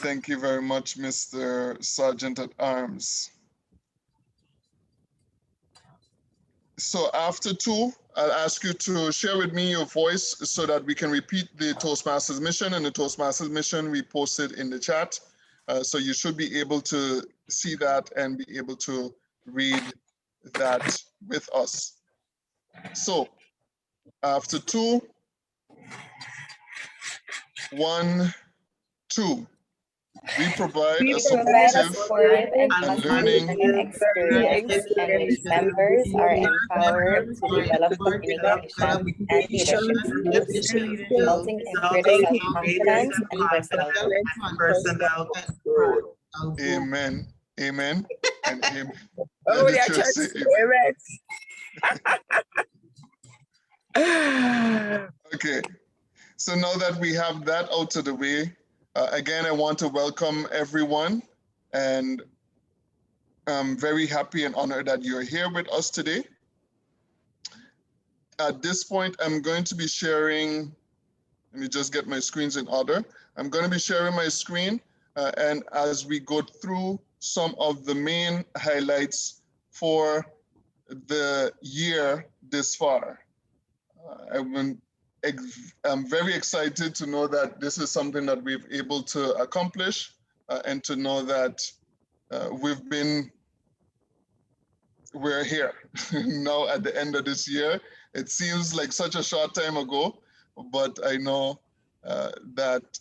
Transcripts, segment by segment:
Thank you very much, Mr. Sergeant at Arms. So after 2, I'll ask you to share with me your voice so that we can repeat the Toastmasters mission, and the Toastmasters mission we posted in the chat. So you should be able to see that and be able to read that with us. So after 2, 1, 2. We provide a supportive and learning experience and its members are empowered to develop communication and leadership skills, resulting in greater self-confidence and personal growth. Amen. Amen. And amen. Oh, yeah, church. Amen. Okay. So now that we have that out of the way, again, I want to welcome everyone, and I'm very happy and honored that you're here with us today. At this point, I'm going to be sharing, let me just get my screens in order. I'm going to be sharing my screen, and as we go through some of the main highlights for the year this far. I'm very excited to know that this is something that we've able to accomplish, and to know that we're here now at the end of this year. It seems like such a short time ago, but I know that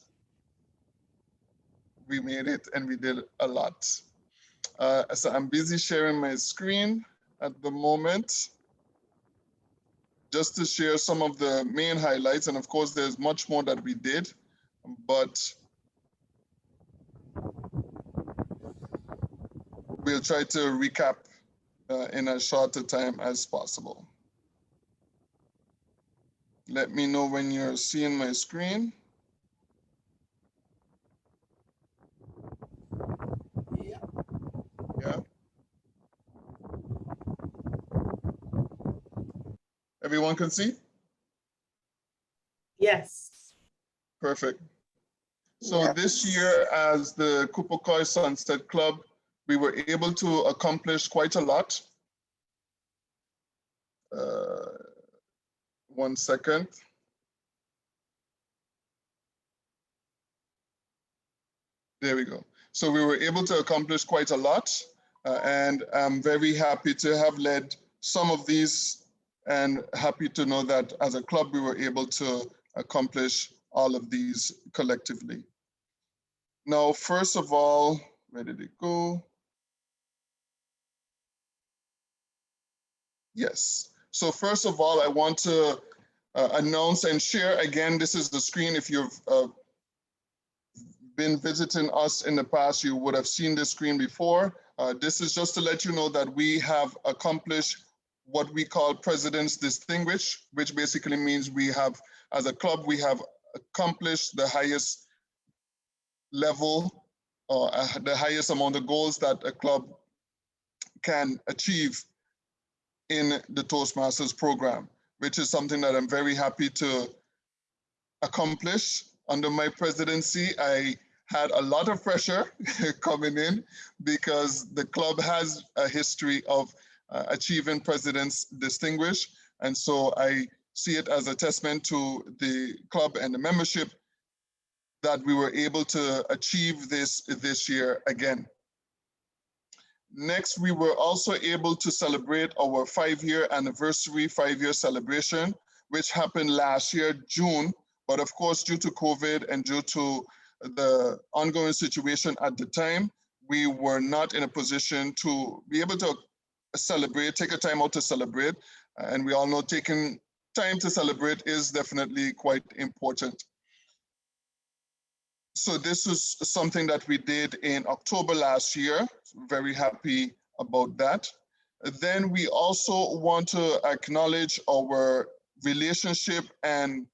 we made it and we did a lot. So I'm busy sharing my screen at the moment, just to share some of the main highlights. And of course, there's much more that we did, but we'll try to recap in as short a time as possible. Let me know when you're seeing my screen. Yeah. Everyone can see? Yes. Perfect. So this year, as the Cupecoy Sunset Club, we were able to accomplish quite a lot. 1 second. There we go. So we were able to accomplish quite a lot, and I'm very happy to have led some of these, and happy to know that as a club we were able to accomplish all of these collectively. Now, first of all, where did it go? Yes. So first of all, I want to announce and share again, this is the screen. If you've been visiting us in the past, you would have seen this screen before. This is just to let you know that we have accomplished what we call President's Distinguished, which basically means we have, as a club, we have accomplished the highest level, or the highest amount of goals that a club can achieve in the Toastmasters program, which is something that I'm very happy to accomplish. Under my presidency, I had a lot of pressure coming in because the club has a history of achieving President's Distinguished. And so I see it as a testament to the club and the membership that we were able to achieve this year again. Next, we were also able to celebrate our 5-year anniversary, 5-year celebration, which happened last year, June. But of course, due to COVID and due to the ongoing situation at the time, we were not in a position to be able to celebrate, take a time out to celebrate. And we all know taking time to celebrate is definitely quite important. So this is something that we did in October last year. Very happy about that. Then we also want to acknowledge our relationship and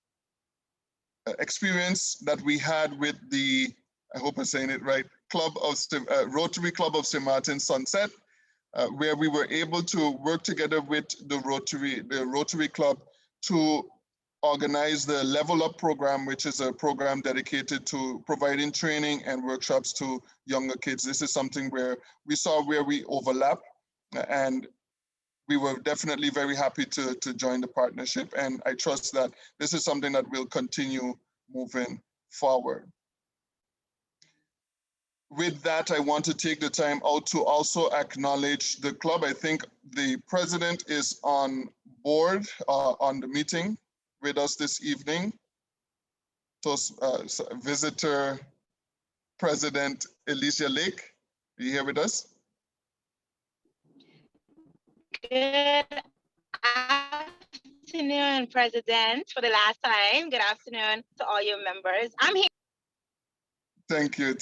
experience that we had with the, I hope I'm saying it right, Rotary Club of Smaatin Sunset, where we were able to work together with the Rotary Club to organized the Level Up program, which is a program dedicated to providing training and workshops to younger kids. This is something where we saw where we overlap, and we were definitely very happy to join the partnership. And I trust that this is something that will continue moving forward. With that, I want to take the time out to also acknowledge the club. I think the president is on board on the meeting with us this evening. Visitor President Adecia Lake, are you here with us? Good afternoon, President, for the last time. Good afternoon to all your members. I'm here. Thank you,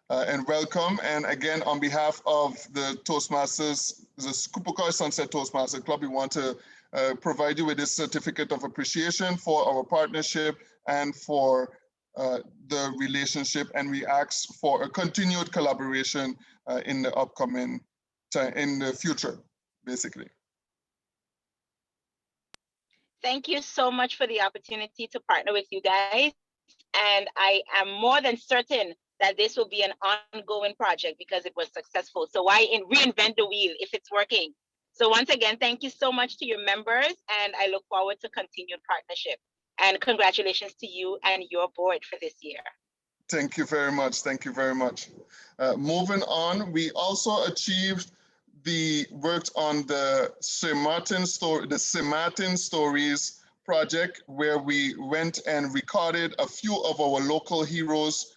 and welcome. And again, on behalf of the Toastmasters, the Cupecoy Sunset Toastmaster Club, we want to provide you with this certificate of appreciation for our partnership and for the relationship. And we ask for a continued collaboration in the upcoming time, in the future, basically. Thank you so much for the opportunity to partner with you guys. And I am more than certain that this will be an ongoing project because it was successful. So why reinvent the wheel if it's working? So once again, thank you so much to your members, and I look forward to continued partnership. And congratulations to you and your board for this year. Thank you very much. Thank you very much. Moving on, we also achieved the work on the Smaatin Stories project, where we went and recorded a few of our local heroes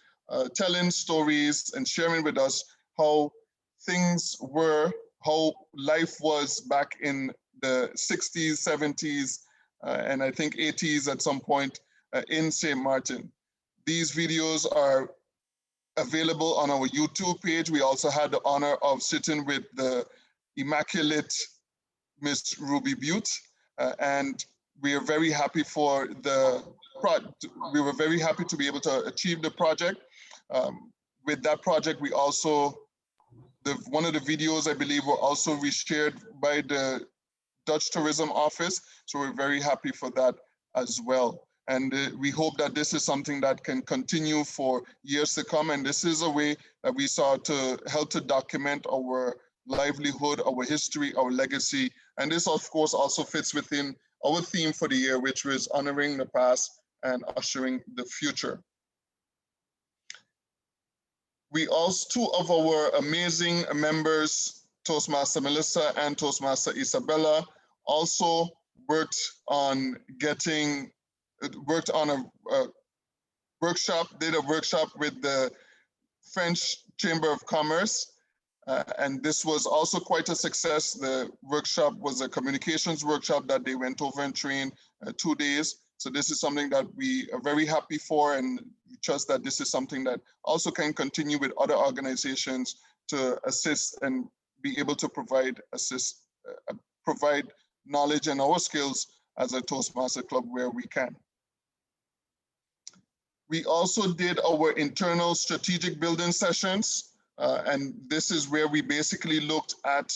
telling stories and sharing with us how things were, how life was back in the 60s, 70s, and I think 80s at some point in St. Martin. These videos are available on our YouTube page. We also had the honor of sitting with the immaculate Miss Ruby Butte, and we are very happy for we were very happy to be able to achieve the project. With that project, we also, one of the videos I believe were also reshared by the Dutch Tourism Office. So we're very happy for that as well. And we hope that this is something that can continue for years to come. And this is a way that we saw to help to document our livelihood, our history, our legacy. And this, of course, also fits within our theme for the year, which was honoring the past and ushering the future. We also, two of our amazing members, Toastmaster Melissa and Toastmaster Isabella, also worked on a workshop, did a workshop with the French Chamber of Commerce. And this was also quite a success. The workshop was a communications workshop that they went over and trained 2 days. So this is something that we are very happy for, and we trust that this is something that also can continue with other organizations to assist and be able to provide knowledge and our skills as a Toastmaster Club where we can. We also did our internal strategic building sessions. And this is where we basically looked at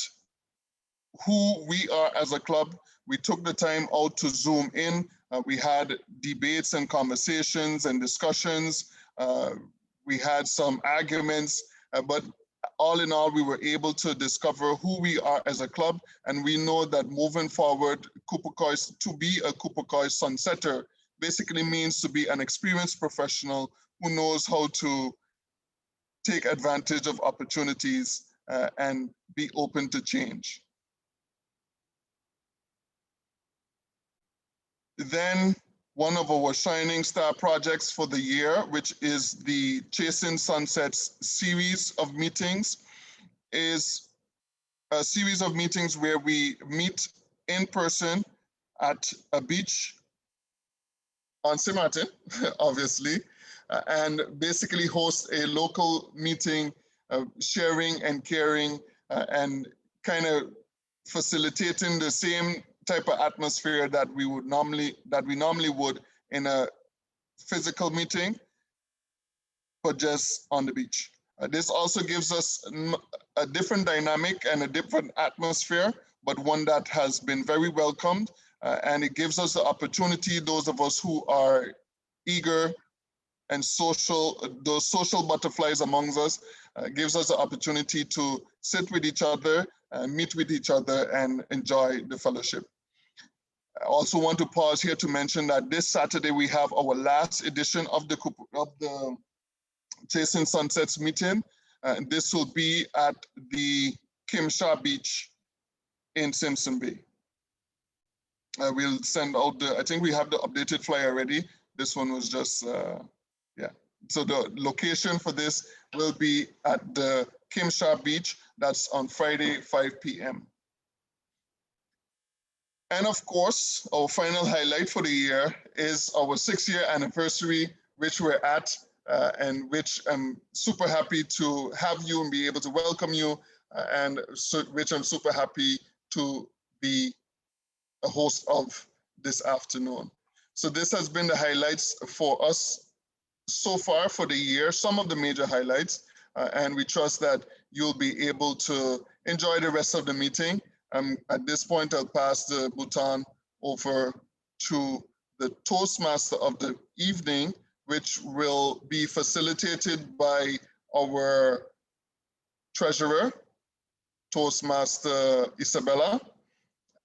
who we are as a club. We took the time out to zoom in. We had debates and conversations and discussions. We had some arguments, but all in all, we were able to discover who we are as a club. And we know that moving forward, to be a Cupecoy Sunsetter basically means to be an experienced professional who knows how to take advantage of opportunities and be open to change. Then one of our shining star projects for the year, which is the Chasing Sunsets series of meetings, is a series of meetings where we meet in person at a beach on St. Martin, obviously, and basically host a local meeting, sharing and caring, and kind of facilitating the same type of atmosphere that we normally would in a physical meeting, but just on the beach. This also gives us a different dynamic and a different atmosphere, but one that has been very welcomed. and it gives us the opportunity, those of us who are eager and those social butterflies amongst us, gives us the opportunity to sit with each other, meet with each other, and enjoy the fellowship. I also want to pause here to mention that this Saturday we have our last edition of the Chasing Sunsets meeting. This will be at the Kimsha Beach in Simpson Bay. We'll send out I think we have the updated flyer already. This one was just, yeah. So the location for this will be at the Kimsha Beach. That's on Friday, 5 p.m. And of course, our final highlight for the year is our 6-year anniversary, which we're at, and which I'm super happy to have you and be able to welcome you, and which I'm super happy to be a host of this afternoon. So this has been the highlights for us so far for the year, some of the major highlights, and we trust that you'll be able to enjoy the rest of the meeting. At this point, I'll pass the baton over to the Toastmaster of the evening, which will be facilitated by our treasurer, Toastmaster Isabella,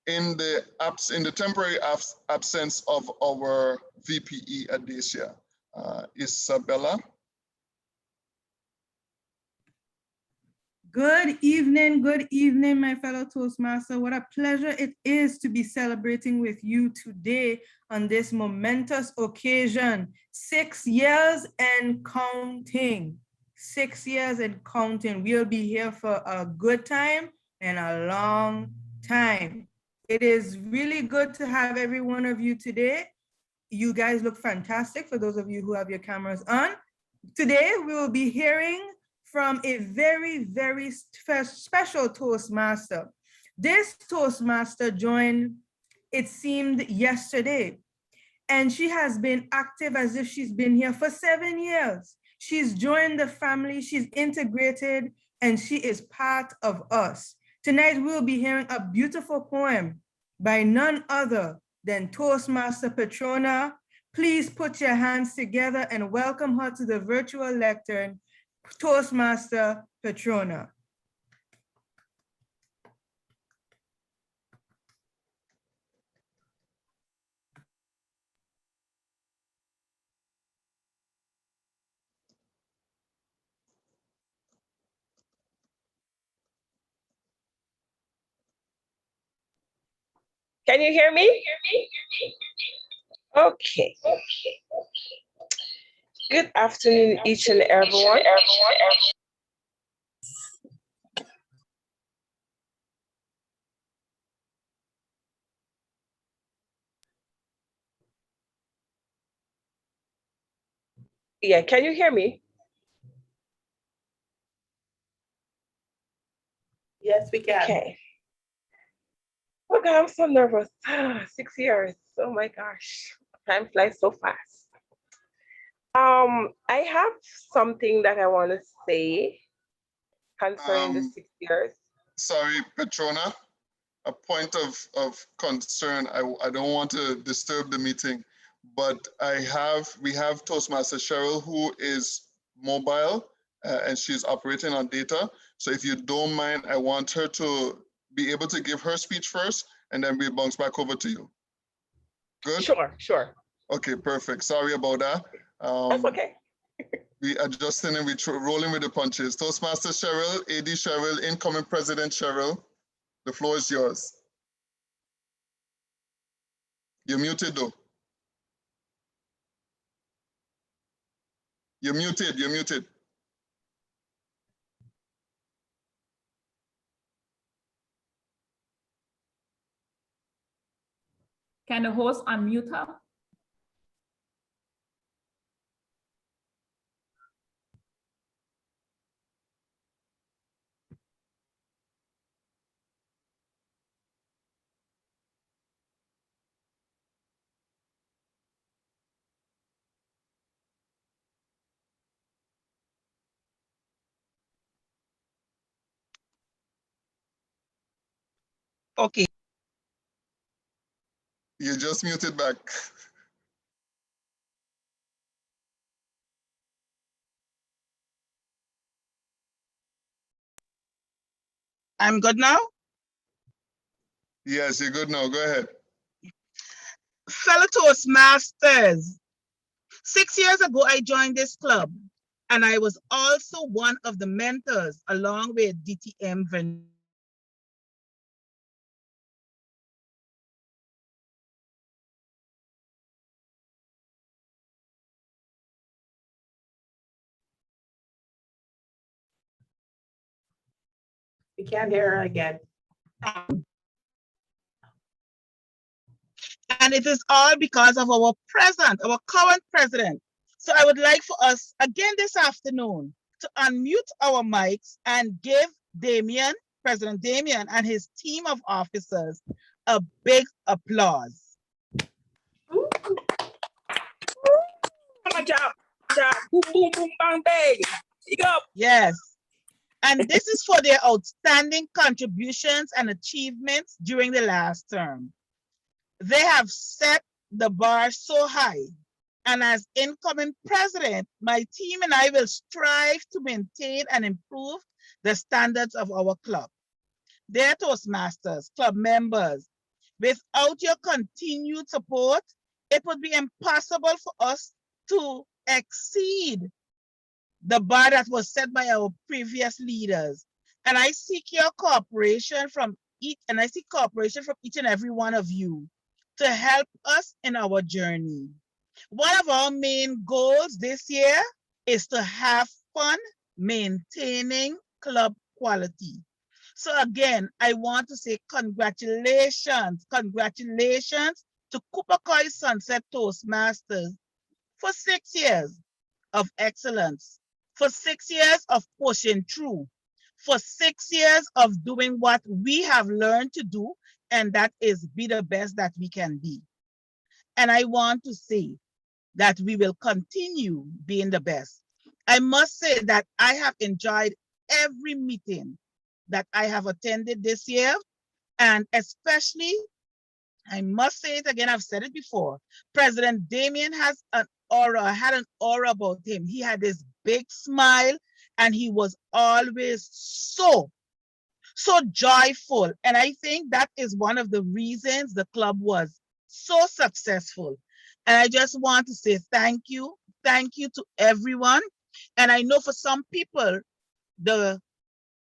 in the temporary absence of our VPE Adecia. Isabella. Good evening, my fellow Toastmaster. What a pleasure it is to be celebrating with you today on this momentous occasion. 6 years and counting. 6 years and counting. We'll be here for a good time and a long time. It is really good to have every one of you today. You guys look fantastic for those of you who have your cameras on. Today, we will be hearing from a very, very special Toastmaster. This Toastmaster joined, it seemed, yesterday, and she has been active as if she's been here for 7 years. She's joined the family, she's integrated, and she is part of us. Tonight, we'll be hearing a beautiful poem by none other than Toastmaster Petrona. Please put your hands together and welcome her to the virtual lectern, Toastmaster Petrona. Can you hear me? Okay. Good afternoon, each and everyone. Yeah, can you hear me? Yes, we can. Okay. Okay, I'm so nervous. 6 years. Oh my gosh. Time flies so fast. I have something that I want to say concerning the 6 years. Sorry, Petrona, a point of concern. I don't want to disturb the meeting, but we have Toastmaster Cheryl, who is mobile, and she's operating on data. So if you don't mind, I want her to be able to give her speech first, and then we bounce back over to you. Good? Sure. Okay, perfect. Sorry about that. That's okay. We adjusting and we rolling with the punches. Toastmaster Cheryl, AD Cheryl, incoming President Cheryl, the floor is yours. You're muted though. You're muted. Can the host unmute her? Okay. You just muted back. I'm good now? Yes, you're good now. Go ahead. Fellow Toastmasters, 6 years ago, I joined this club, and I was also one of the mentors along with DTM Vernicia. We can't hear her again. And it is all because of our current president. So I would like for us again this afternoon to unmute our mics and give President Damien and his team of officers a big applause. Job. Boom, boom, boom, bang, bang. Yes. And this is for their outstanding contributions and achievements during the last term. They have set the bar so high. And as incoming president, my team and I will strive to maintain and improve the standards of our club. Dear Toastmasters, club members, without your continued support, it would be impossible for us to exceed the bar that was set by our previous leaders. And I seek your cooperation from each and every one of you to help us in our journey. One of our main goals this year is to have fun maintaining club quality. So again, I want to say congratulations to Cupecoy Sunset Toastmasters for 6 years of excellence, for 6 years of pushing through, for 6 years of doing what we have learned to do, and that is be the best that we can be. And I want to say that we will continue being the best. I must say that I have enjoyed every meeting that I have attended this year, and especially, I must say it again, I've said it before, President Damien had an aura about him. He had this big smile, and he was always so joyful. And I think that is one of the reasons the club was so successful. And I just want to say thank you to everyone. And I know for some people, the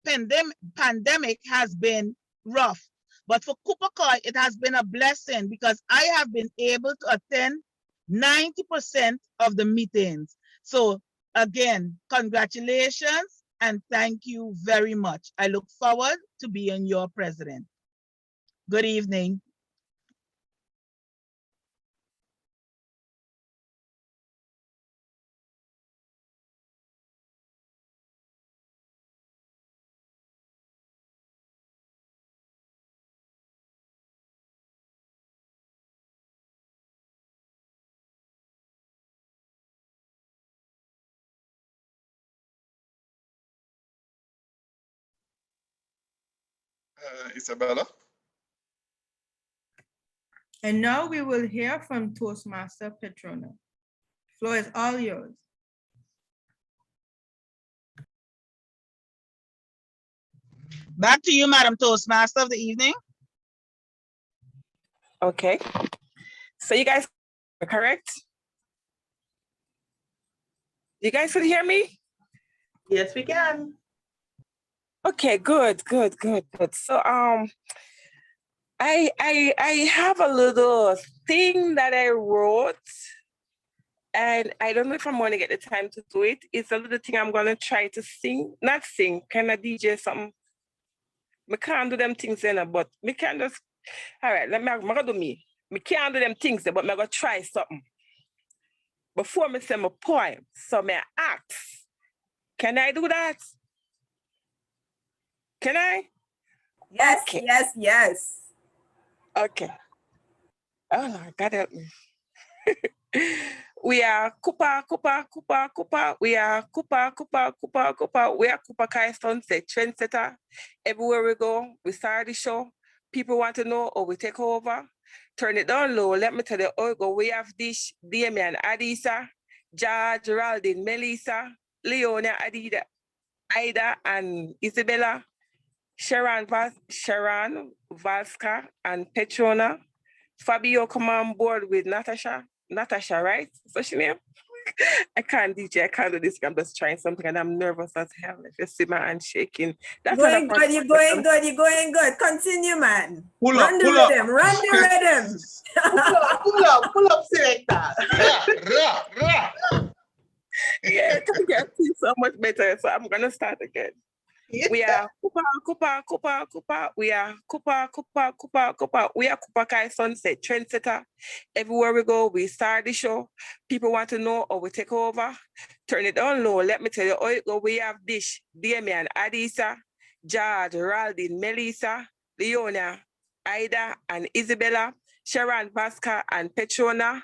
pandemic has been rough, but for Cupecoy, it has been a blessing because I have been able to attend 90% of the meetings. So again, congratulations and thank you very much. I look forward to being your president. Good evening. Isabella. And now we will hear from Toastmaster Petrona. Floor is all yours. Back to you, Madam Toastmaster of the evening. Okay. So you guys are correct? You guys can hear me? Yes, we can. Okay, good. So I have a little thing that I wrote, and I don't know if I'm going to get the time to do it. It's a little thing I'm going to try to sing, not sing, kind of DJ something. I can't do them things, but me can just, all right, let me do me. I can't do them things, but I'm going to try something. Before me say my poem, so me ask, can I do that? Can I? Yes, Okay. yes. Okay. Oh, Lord, God help me. We are Cupa. We are Cupa. We are Cupecoy Sunset trendsetter. Everywhere we go, we start the show. People want to know, we take over. Turn it down low. Let me tell you, we have this Damien, Adecia, George, Rholdyne, Melissa, Leona, Aida, and Isabella, Sharon Valska, and Petrona. Fabio come on board with Natasha, right? So she name? I can't DJ, I can't do this. I'm just trying something and I'm nervous as hell. If you see my hand shaking. That's you're going good. Continue, man. Run the rhythm. Pull up, selector. Yeah, I can get so much better. So I'm gonna start again. We are Cupa. We are Cupa. We are Cupecoy Sunset Trendsetter. Everywhere we go, we start the show. People want to know or we take over. Turn it on low. Let me tell you, we have Dish, Damien, Adecia, George, Rholdyne, Melissa, Leona, Aida, and Isabella, Sharon Vasca, and Petrona.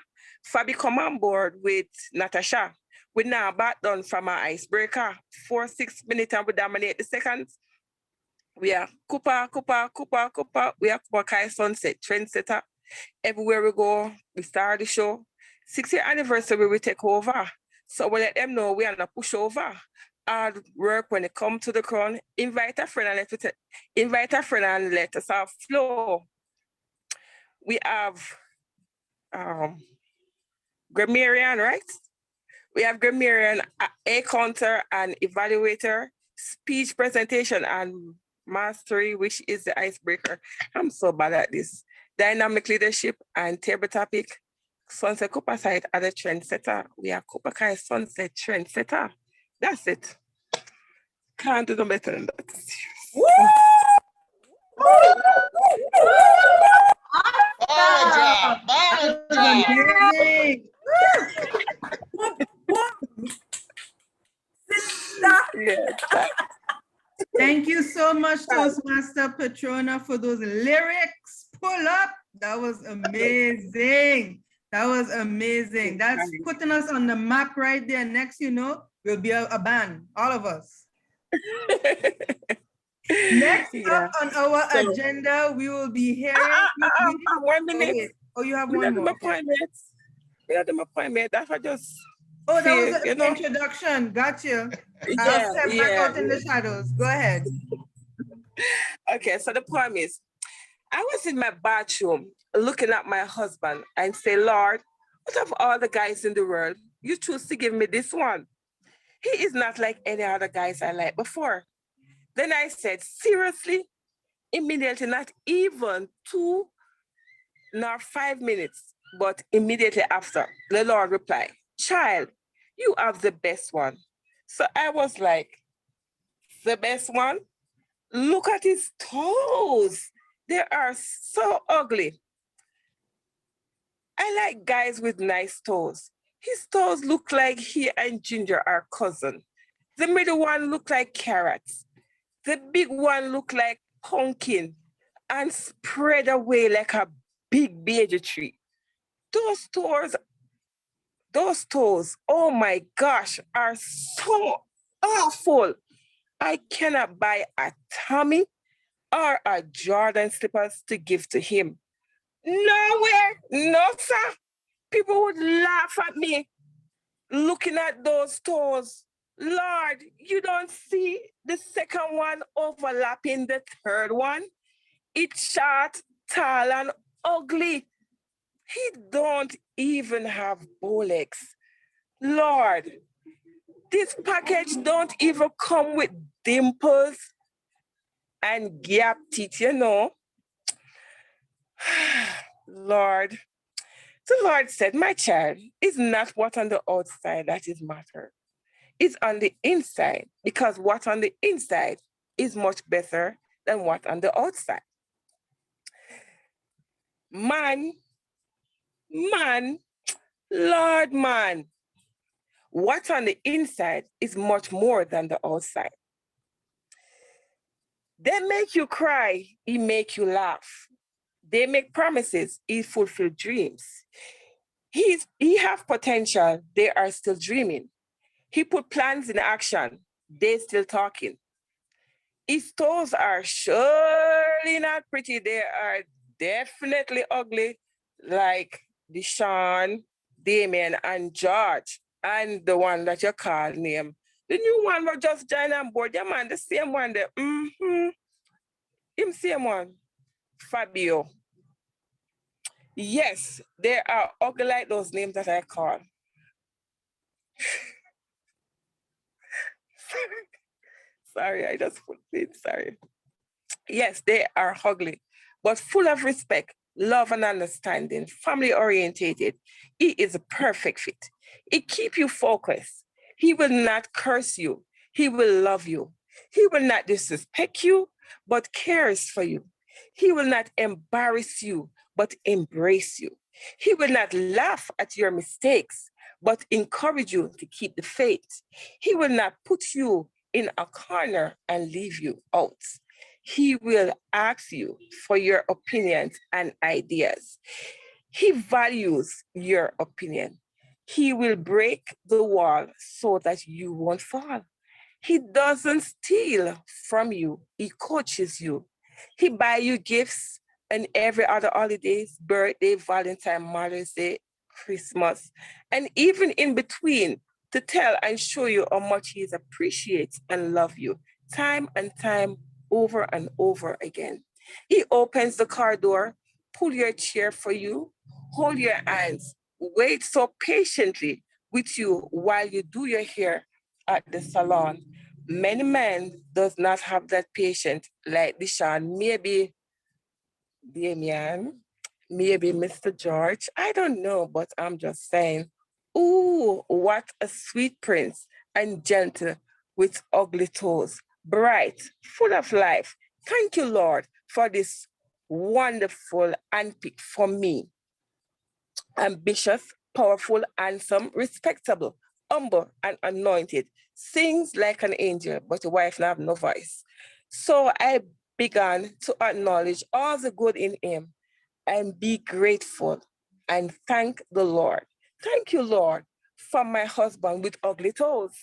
Fabi come on board with Natasha. We now back done from our icebreaker. 4-6 minutes and we dominate the seconds. We are Cupa. We are Cupecoy Sunset Trendsetter. Everywhere we go, we start the show. 6-year anniversary, we take over. So we let them know we are not push over. Hard work when it comes to the crown. Invite a friend and let us have flow. We have grammarian, right? We have grammarian, a counter and evaluator, speech presentation and mastery, which is the icebreaker. I'm so bad at this. Dynamic leadership and table topic. Sunset Cupa site are the trendsetter. We are Cupecoy Sunset Trendsetter. That's it. Can't do no better than that. Amazing. Yeah. Thank you so much, Toastmaster Petrona, for those lyrics. Pull up. That was amazing. That's putting us on the map right there. Next, we'll be a band, all of us. Next up on our agenda, we will be hearing. 1 minute. Oh, you have one more. We had an appointment. That's what just. Oh, that was an introduction. Gotcha. I'll step back out in the shadows. Go ahead. Okay, so the poem is, I was in my bathroom looking at my husband and say, Lord, what of all the guys in the world, you choose to give me this one? He is not like any other guys I liked before. Then I said, seriously? Immediately, not even 2 nor 5 minutes, but immediately after, the Lord replied, child, you have the best one. So I was like, the best one? Look at his toes. They are so ugly. I like guys with nice toes. His toes look like he and Ginger are cousins. The middle one look like carrots. The big one look like pumpkin and spread away like a big beige tree. Those toes, oh my gosh, are so awful. I cannot buy a Tommy or a Jordan slippers to give to him. Nowhere, no sir. People would laugh at me looking at those toes. Lord, you don't see the second one overlapping the third one? It's short, tall, and ugly. He don't even have bow legs. Lord, this package don't even come with dimples and gap teeth, Lord, the Lord said, my child, it's not what on the outside that is matter. It's on the inside, because what on the inside is much better than what on the outside. Man, Lord, man, what on the inside is much more than the outside. They make you cry, he make you laugh. They make promises, he fulfill dreams. He have potential, they are still dreaming. He put plans in action, they still talking. His toes are surely only not pretty, they are definitely ugly, like Deshawn, Damien, and George, and the one that you call name. The new one will just join on board. Yeah, man, the same one there. Him same one. Fabio. Yes, they are ugly like those names that I call. Sorry, I just put it, sorry. Yes, they are ugly, but full of respect, love, and understanding, family orientated. He is a perfect fit. He keep you focused. He will not curse you. He will love you. He will not disrespect you, but cares for you. He will not embarrass you, but embrace you. He will not laugh at your mistakes, but encourage you to keep the faith. He will not put you in a corner and leave you out. He will ask you for your opinions and ideas. He values your opinion. He will break the wall so that you won't fall. He doesn't steal from you. He coaches you. He buys you gifts and every other holidays, birthday, Valentine, Mother's Day, Christmas, and even in between to tell and show you how much he appreciates and loves you time and time over and over again. He opens the car door, pull your chair for you, hold your hands, wait so patiently with you while you do your hair at the salon. Many men does not have that patience like Deshawn, maybe Damien, maybe Mr. George. I don't know, but I'm just saying, ooh, what a sweet prince and gentle with ugly toes, bright, full of life. Thank you, Lord, for this wonderful handpick for me. Ambitious, powerful, handsome, respectable, humble, and anointed. Sings like an angel, but your wife not have no voice. So I began to acknowledge all the good in him and be grateful and thank the Lord. Thank you, Lord, for my husband with ugly toes.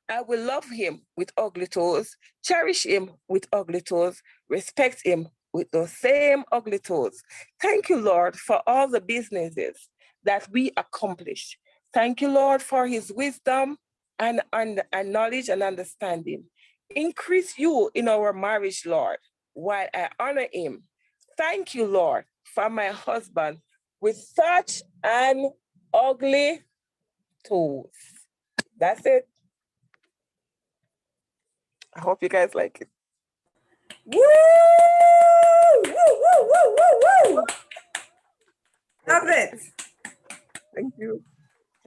I will love him with ugly toes, cherish him with ugly toes, respect him with those same ugly toes. Thank you, Lord, for all the businesses that we accomplish. Thank you, Lord, for his wisdom and knowledge and understanding. Increase you in our marriage, Lord, while I honor him. Thank you, Lord, for my husband with such an ugly toes. That's it. I hope you guys like it. Woo! Woo, woo, woo, woo, woo! Love it. Thank you.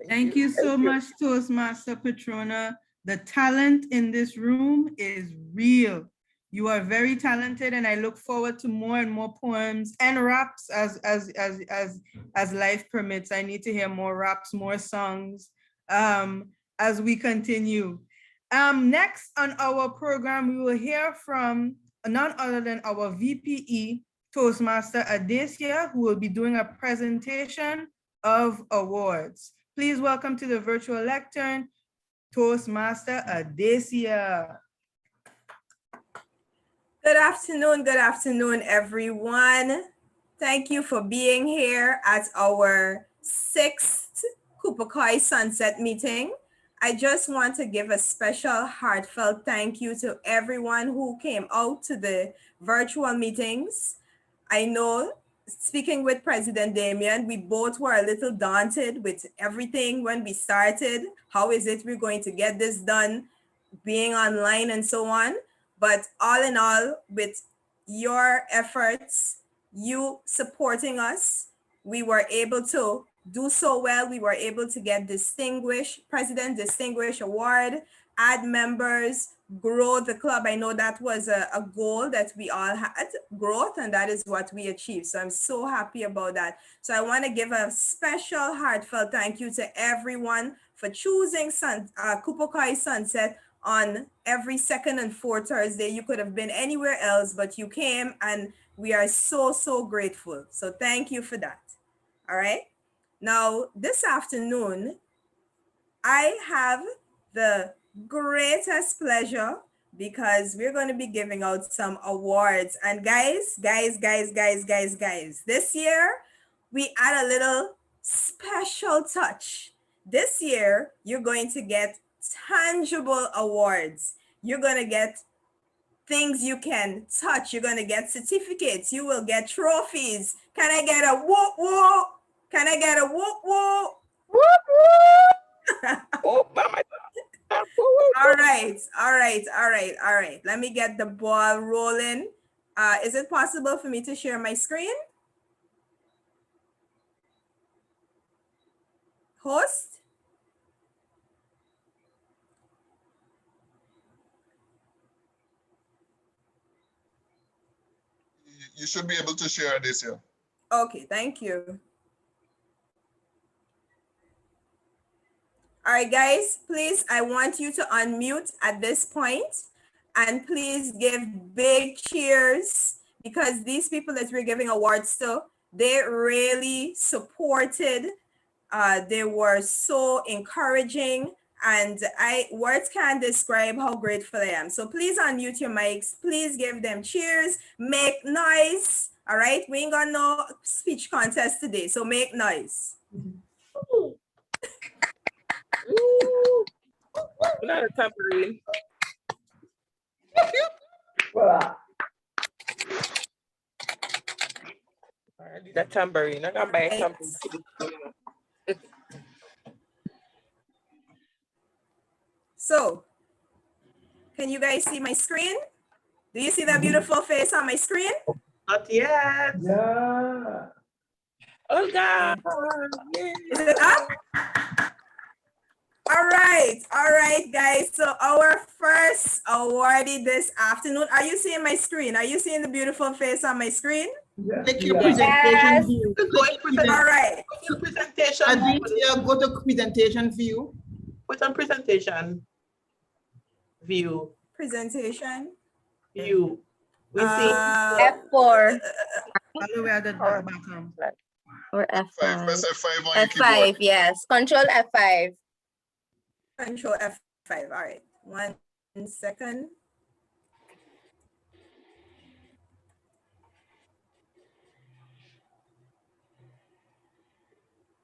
Thank you so much, Toastmaster Petrona. The talent in this room is real. You are very talented, and I look forward to more and more poems and raps as life permits. I need to hear more raps, more songs as we continue. Next on our program, we will hear from none other than our VPE, Toastmaster Adecia, who will be doing a presentation of awards. Please welcome to the virtual lectern, Toastmaster Adecia. Good afternoon, everyone. Thank you for being here at our 6th Cupecoy Sunset meeting. I just want to give a special heartfelt thank you to everyone who came out to the virtual meetings. I know, speaking with President Damien, we both were a little daunted with everything when we started. How is it we're going to get this done, being online and so on? But all in all, with your efforts, you supporting us, we were able to do so well. We were able to get President Distinguished Award, add members, grow the club. I know that was a goal that we all had, growth, and that is what we achieved. So I'm so happy about that. So I want to give a special heartfelt thank you to everyone for choosing Cupecoy Sunset on every second and fourth Thursday. You could have been anywhere else, but you came, and we are so grateful. So thank you for that. All right. Now, this afternoon, I have the greatest pleasure because we're going to be giving out some awards. And guys, this year we add a little special touch. This year, you're going to get tangible awards. You're going to get things you can touch. You're going to get certificates. You will get trophies. Can I get a whoop whoop? Can I get a whoop whoop? Whoop, whoop. Oh, mama. All right. Let me get the ball rolling. Is it possible for me to share my screen? Host? You should be able to share this here. Okay, thank you. All right, guys, please, I want you to unmute at this point and please give big cheers because these people that we're giving awards to, they really supported. They were so encouraging and words can't describe how grateful I am. So please unmute your mics. Please give them cheers, make noise. All right, we ain't got no speech contest today, so make noise. Not a tambourine. That tambourine. I'm gonna buy a tambourine. So, can you guys see my screen? Do you see that beautiful face on my screen? Not yet. Yeah. Olga. Is it up? All right, guys. So our first awardee this afternoon. Are you seeing my screen? Are you seeing the beautiful face on my screen? Click your presentation view. All right. Go to presentation. Adecia, go to presentation view. Put on presentation view. Presentation view. We see F4. All the way at the bottom. Or F5. Press F5 on your F5, keyboard. yes. Control F5. Control F5. All right. 1 second.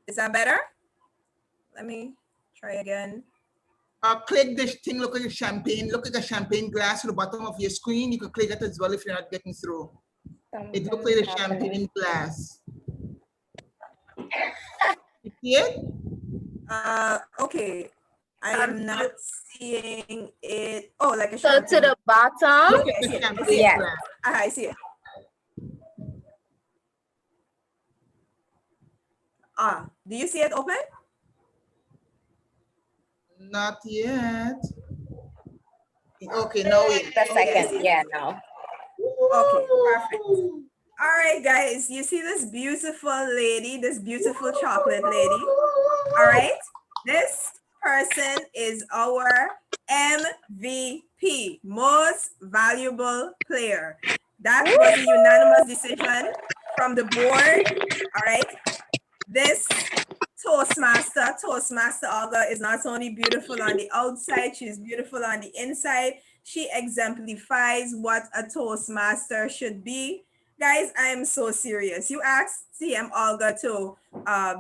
Is that better? Let me try again. click this thing, look at the champagne, look at the champagne glass at the bottom of your screen. You can click that as well if you're not getting through. It looks like the champagne glass. You see it? Okay. I am not seeing it. Oh, like a So champagne. to the bottom? Look at the champagne Yeah. glass. I see it. Do you see it open? Not yet. Okay, no. The second, yeah, no. Okay, perfect. All right, guys, you see this beautiful lady, this beautiful chocolate lady? All right, this person is our MVP, most valuable player. That was a unanimous decision from the board. All right, this Toastmaster Olga is not only beautiful on the outside, she's beautiful on the inside. She exemplifies what a Toastmaster should be. Guys, I am so serious. You asked TM Olga to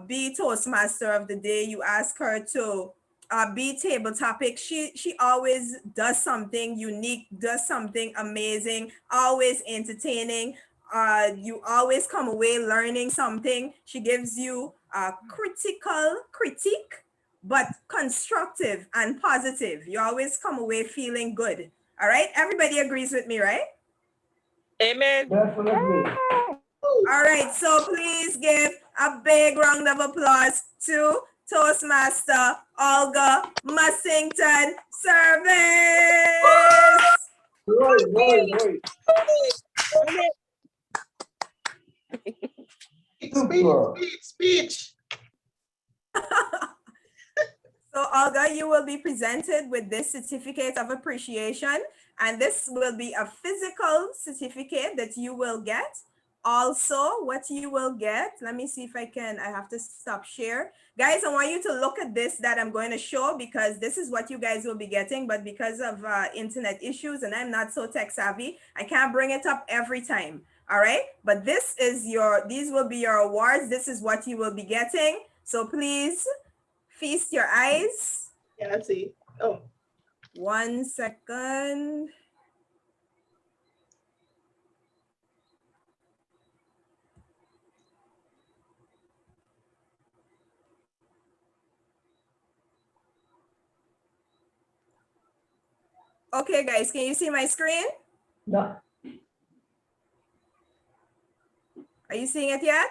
be Toastmaster of the day. You ask her to be table topic. She always does something unique, does something amazing, always entertaining. You always come away learning something. She gives you a critical critique, but constructive and positive. You always come away feeling good. All right, everybody agrees with me, right? Amen. Definitely. All right, so please give a big round of applause to Toastmaster Olga Mussington-Service. Speech. So Olga, you will be presented with this certificate of appreciation, and this will be a physical certificate that you will get Also, what you will get, let me see if I have to stop share. Guys, I want you to look at this that I'm going to show because this is what you guys will be getting, but because of internet issues and I'm not so tech savvy, I can't bring it up every time. All right, but these will be your awards. This is what you will be getting. So please feast your eyes. Yeah, let's see. Oh. 1 second. Okay, guys, can you see my screen? No. Are you seeing it yet?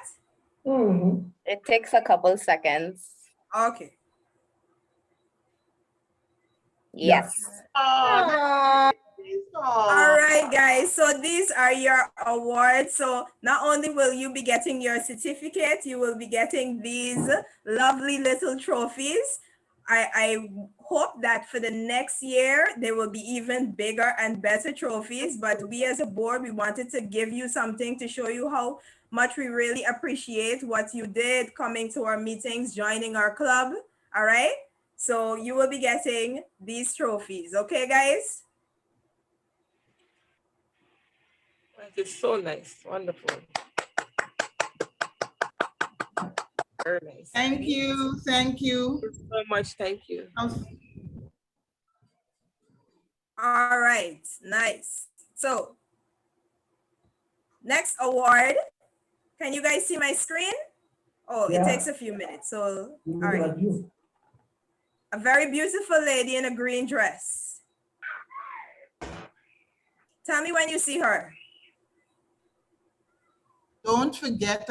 Mm-hmm. It takes a couple seconds. Okay. Yes. Oh, all right, guys. So these are your awards. So not only will you be getting your certificate, you will be getting these lovely little trophies. I hope that for the next year, there will be even bigger and better trophies. But we as a board, we wanted to give you something to show you how much we really appreciate what you did coming to our meetings, joining our club. All right. So you will be getting these trophies. Okay, guys? That is so nice. Wonderful. Very nice. Thank you. Thank you. Thank you so much. Thank you. All right. Nice. So next award. Can you guys see my screen? Oh, Yeah. It takes a few minutes. So, all right. A very beautiful lady in a green dress. Tell me when you see her. Don't forget,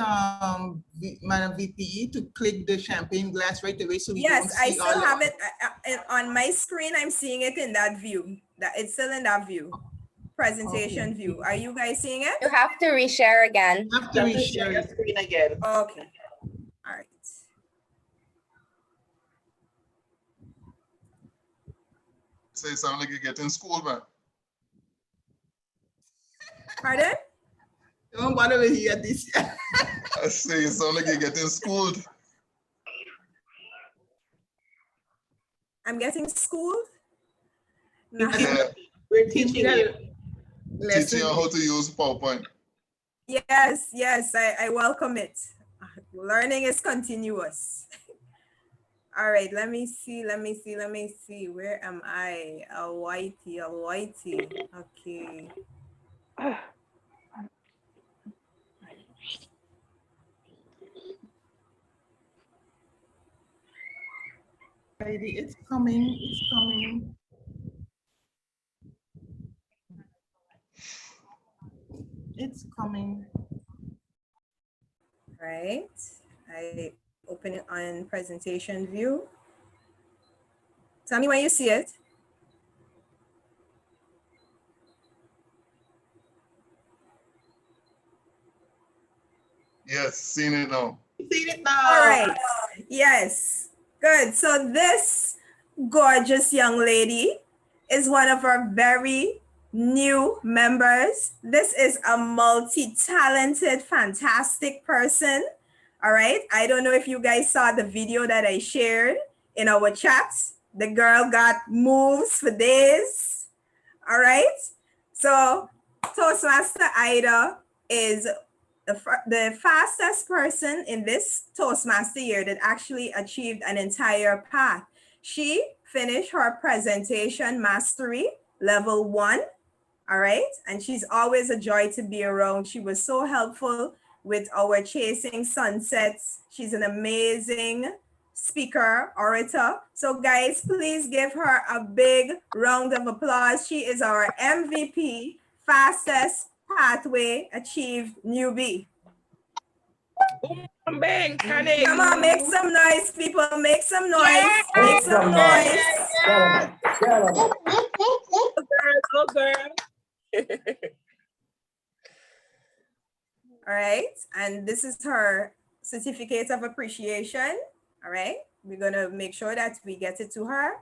Madam VP, to click the champagne glass right away so we Yes, don't I see still all have it on my screen. I'm seeing it in that view. That it's still in that view. Presentation view. Are you guys seeing it? You have to reshare again. You have to reshare your screen again. Okay. All right. Say sound like you're getting school, man. Pardon? Don't bother with you at this. I say you sound like you're getting schooled. I'm getting schooled? No. Yeah. We're teaching you. Teaching you how to use PowerPoint. Yes, yes, I welcome it. Learning is continuous. All right, let me see. Where am I? A whitey. Okay. Lady, it's coming. It's coming. It's coming. Right. I open it on presentation view. Tell me when you see it. Yes, seen it now. Seen it now. All right. Yes. Good. So this gorgeous young lady is one of our very new members. This is a multi-talented, fantastic person. All right. I don't know if you guys saw the video that I shared in our chat. The girl got moves for days. All right. So Toastmaster Aida is the fastest person in this Toastmaster year that actually achieved an entire path. She finished her presentation mastery level 1. All right. And she's always a joy to be around. She was so helpful with our Chasing Sunsets. She's an amazing speaker, orator. So guys, please give her a big round of applause. She is our MVP, fastest pathway achieved newbie. Come on, make some noise, people. Make some noise. Make some noise. Go girl. All right. And this is her certificate of appreciation. All right. We're going to make sure that we get it to her.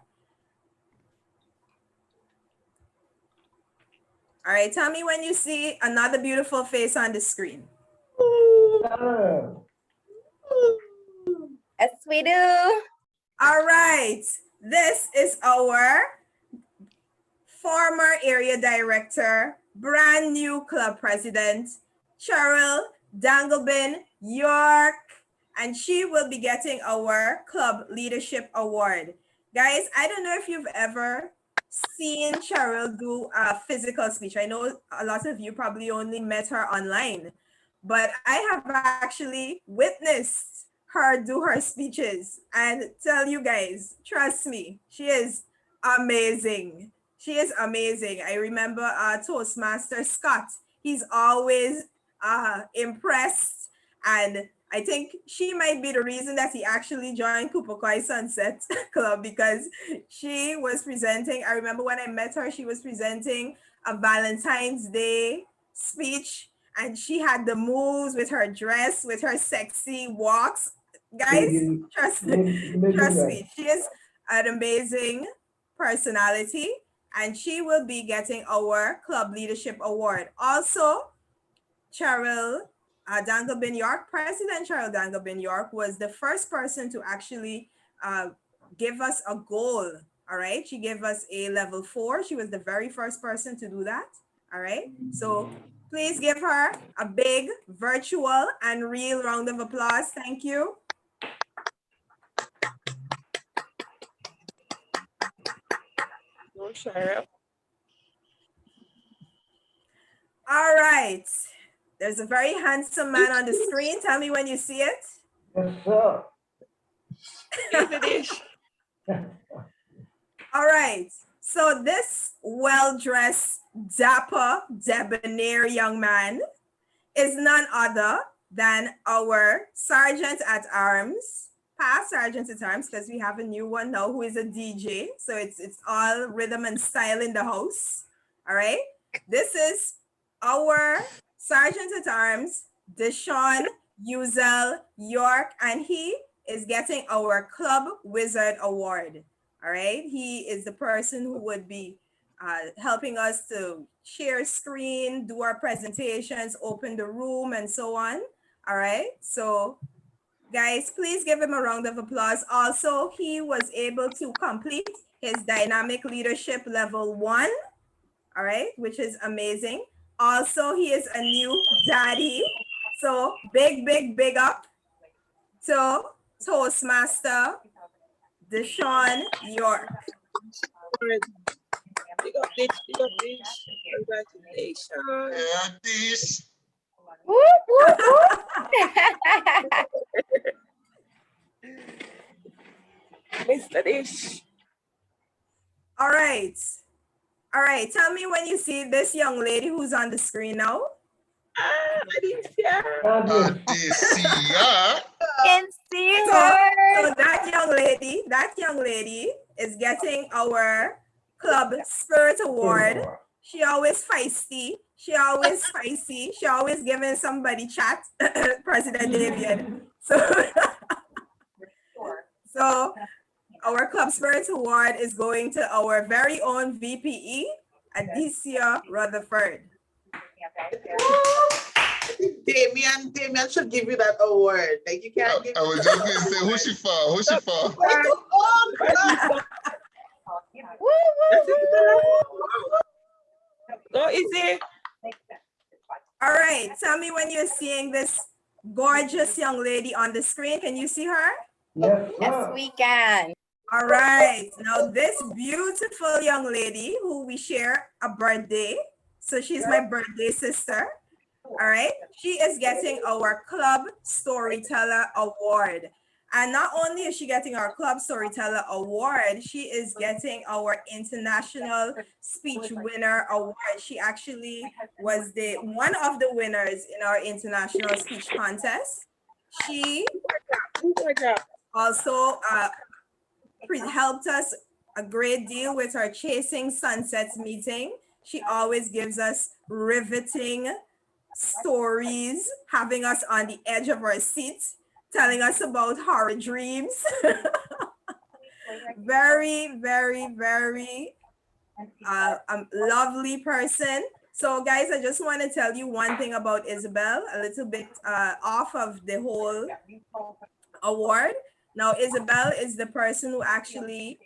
All right. Tell me when you see another beautiful face on the screen. Yes, we do. All right. This is our former area director, brand new club president, Cheryl Dangleben-York, and she will be getting our club leadership award. Guys, I don't know if you've ever seen Cheryl do a physical speech. I know a lot of you probably only met her online, but I have actually witnessed her do her speeches and tell you guys, trust me, she is amazing. She is amazing. I remember Toastmaster Scott. He's always impressed, and I think she might be the reason that he actually joined Cupecoy Sunset Club, because she was presenting. I remember when I met her, she was presenting a Valentine's Day speech, and she had the moves with her dress, with her sexy walks. Guys, trust me, she is an amazing personality, and she will be getting our club leadership award. Also, Cheryl Dangleben-York, President Cheryl Dangleben-York, was the first person to actually give us a goal. All right, she gave us a level 4. She was the very first person to do that. All right, so please give her a big virtual and real round of applause. Thank you. All right. There's a very handsome man on the screen. Tell me when you see it. Yes, sir. All right. So this well-dressed, dapper, debonair young man is none other than our Sergeant at Arms, past Sergeant at Arms, because we have a new one now who is a DJ. So it's all rhythm and style in the house. All right. This is our Sergeant at Arms, Deshawn York, and he is getting our Club Wizard Award. All right. He is the person who would be helping us to share screen, do our presentations, open the room, and so on. All right. So guys, please give him a round of applause. Also, he was able to complete his dynamic leadership level 1. All right, which is amazing. Also, he is a new daddy. So big up to Toastmaster Deshawn York. Big up this. Congratulations. Yeah, this. Whoop, whoop, whoop. Mr. Dish. All right. All right. Tell me when you see this young lady who's on the screen now. Adecia. Adecia. Can see her. So that young lady is getting our Club Spirit Award. She always feisty. She always spicy. She always giving somebody chat, President Damien. So our Club Spirit Award is going to our very own VPE, Adecia Rutherford. Damien should give you that award. Like you can't give I was just going to say, who's she for? Who's she for? Go easy. All right, tell me when you're seeing this gorgeous young lady on the screen. Can you see her? Yes, we can. All right, now this beautiful young lady who we share a birthday. So she's my birthday sister. All right, she is getting our Club Storyteller Award. And not only is she getting our Club Storyteller Award, she is getting our International Speech Winner Award. She actually was one of the winners in our International Speech Contest. She also helped us a great deal with our Chasing Sunsets meeting. She always gives us riveting stories, having us on the edge of our seats, telling us about horror dreams. Very, very, very lovely person. So guys, I just want to tell you one thing about Isabel, a little bit off of the whole award. Now, Isabel is the person who actually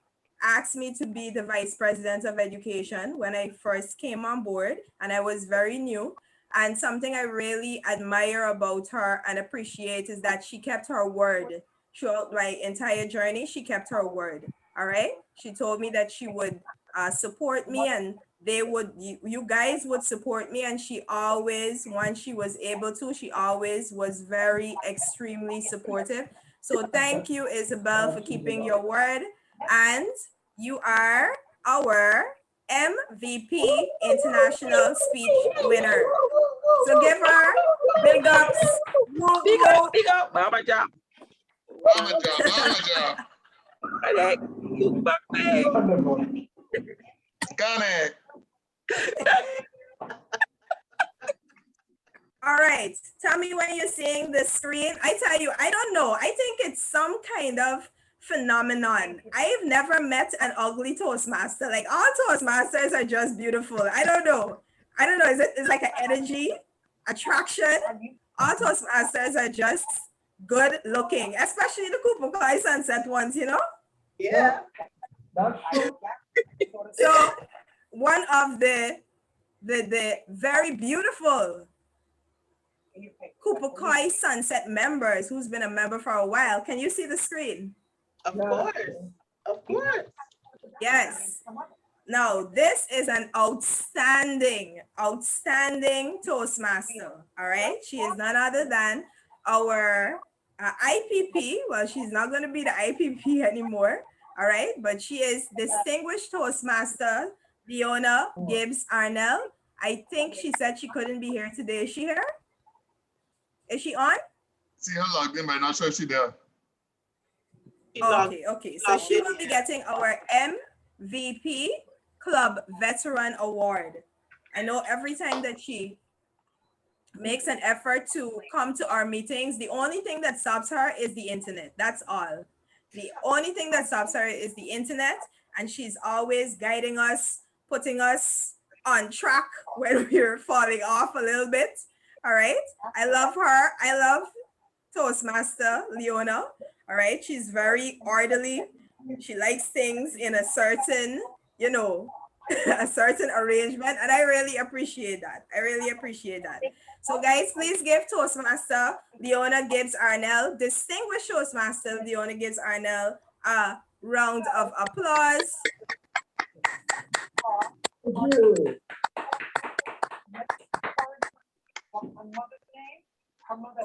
asked me to be the Vice President of Education when I first came on board, and I was very new. And something I really admire about her and appreciate is that she kept her word. Throughout my entire journey, she kept her word, all right? She told me that she would support me and you guys would support me, and she always, once she was able to, she always was very extremely supportive. So thank you, Isabel, for keeping your word, and you are our MVP International Speech winner. So give her big ups. Big up, Mama Job. Mama job. I like you back there. Connect. All right, tell me when you're seeing the screen. I tell you, I don't know. I think it's some kind of phenomenon. I've never met an ugly Toastmaster. Like all Toastmasters are just beautiful. I don't know. Is it like an energy, attraction? All Toastmasters are just good looking, especially the Cupecoy Sunset ones, you know? Yeah. So one of the very beautiful Cupecoy Sunset members who's been a member for a while. Can you see the screen? Of course. Of course. Yes. Now, this is an outstanding Toastmaster. All right. She is none other than our IPP. Well, she's not going to be the IPP anymore. All right. But she is Distinguished Toastmaster Leona Gibs-Arnell. I think she said she couldn't be here today. Is she here? Is she on? See her logged in, but I'm not sure if she's there. Okay. So she will be getting our MVP Club Veteran Award. I know every time that she makes an effort to come to our meetings, the only thing that stops her is the internet. That's all. The only thing that stops her is the internet, and she's always guiding us, putting us on track when we're falling off a little bit. All right. I love her. I love Toastmaster Leona. All right. She's very orderly. She likes things in a certain, a certain arrangement. And I really appreciate that. So guys, please give Toastmaster Leona Gibs-Arnell, Distinguished Toastmaster Leona Gibs-Arnell, a round of applause.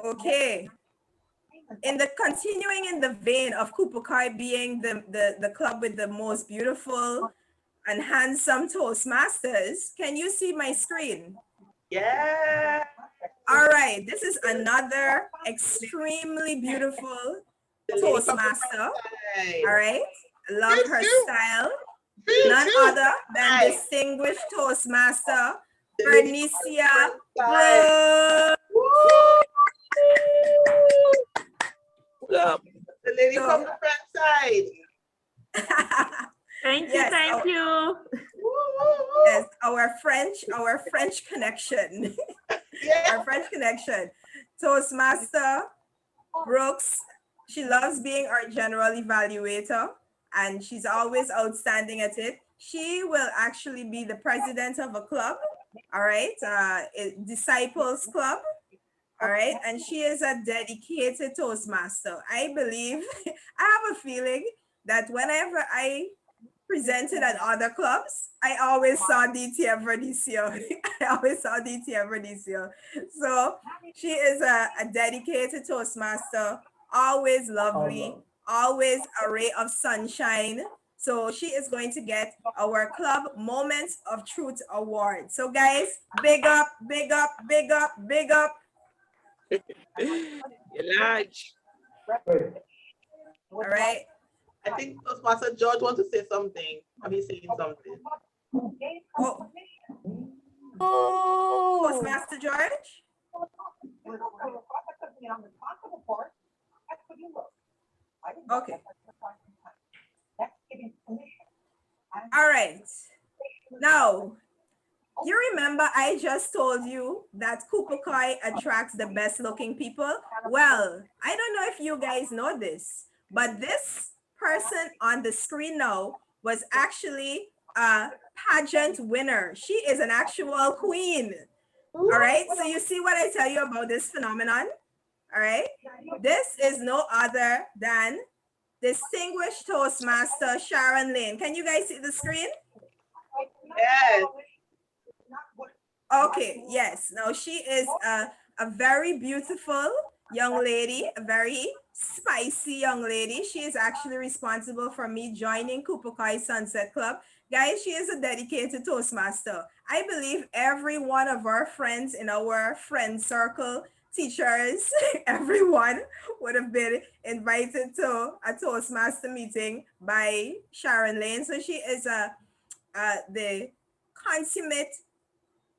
Okay. Continuing in the vein of Cupecoy being the club with the most beautiful and handsome Toastmasters, can you see my screen? Yeah. All right, this is another extremely beautiful Toastmaster. All right, love her style. None other than Distinguished Toastmaster Vernicia Brooks. The lady from the front side. Thank you. Yes, our French connection. Yeah. Our French connection. Toastmaster Brooks, she loves being our general evaluator, and she's always outstanding at it. She will actually be the president of a club, all right, Disciples Club, all right, and she is a dedicated Toastmaster. I believe, I have a feeling that whenever I presented at other clubs, I always saw Adecia Vernicia. So she is a dedicated Toastmaster, always lovely, always a ray of sunshine. So she is going to get our Club Moments of Truth Award. So guys, big up. You're large. All right. I think Toastmaster George wants to say something. Have you saying something? Oh, Toastmaster George? Okay. All right. Now, You remember I just told you that Cupecoy attracts the best looking people? Well, I don't know if you guys know this, but this person on the screen now was actually a pageant winner. She is an actual queen. All right, so you see what I tell you about this phenomenon? All right, this is no other than Distinguished Toastmaster Sharon Layne. Can you guys see the screen? Yes. Okay, yes. Now she is a very beautiful young lady, a very spicy young lady. She is actually responsible for me joining Cupecoy Sunset Club. Guys, she is a dedicated Toastmaster. I believe every one of our friends in our friend circle, teachers, everyone would have been invited to a Toastmaster meeting by Sharon Layne. So she is the consummate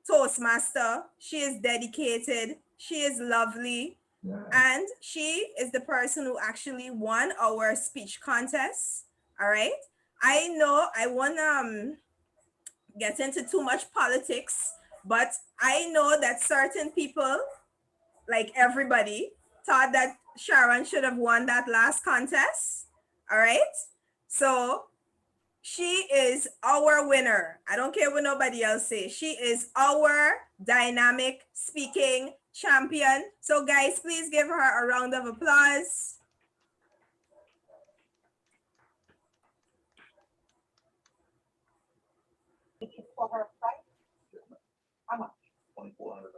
Toastmaster. She is dedicated. She is lovely. And she is the person who actually won our speech contest. All right. I know I won't get into too much politics, but I know that certain people, like everybody, thought that Sharon should have won that last contest. All right. So she is our winner. I don't care what nobody else says. She is our dynamic speaking champion. So guys, please give her a round of applause. For her price, how much? $2,400.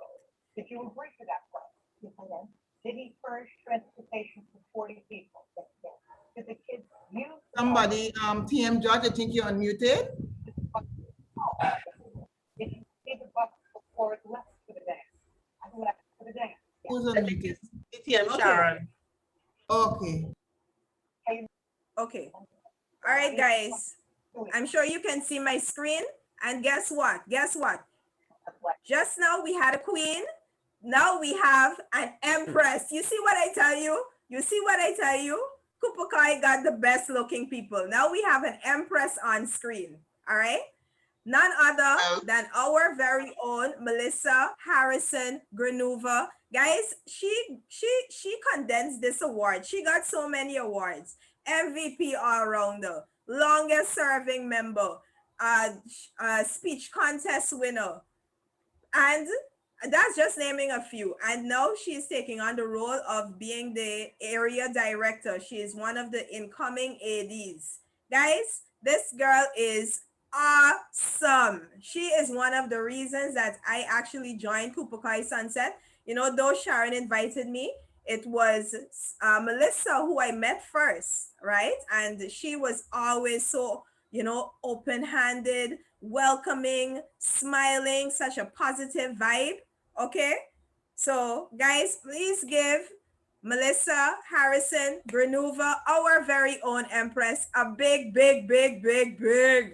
Did you agree to that price? Yes, I did. Did he furnish transportation for 40 people? Yes, yes. Did the kids use? Somebody, TM Judge, I think you're unmuted. Did you see the bus before it left for the day? I left for the day. Who's unmuted? TM Sharon. Okay. Okay. All right, guys. I'm sure you can see my screen. And guess what? Guess what? Just now we had a queen. Now we have an empress. You see what I tell you? You see what I tell you? Cupecoy got the best looking people. Now we have an empress on screen. All right. None other than our very own Melissa Harrison Grinuva. Guys, she condensed this award. She got so many awards. MVP all-rounder, longest serving member, speech contest winner. And that's just naming a few. And now she's taking on the role of being the area director. She is one of the incoming ADs. Guys, this girl is awesome. She is one of the reasons that I actually joined Cupecoy Sunset. You know, though Sharon invited me, it was Melissa who I met first, right? And she was always so, you know, open-handed, welcoming, smiling, such a positive vibe. Okay, so guys, please give Melissa Harrison Grinuva, our very own empress, a big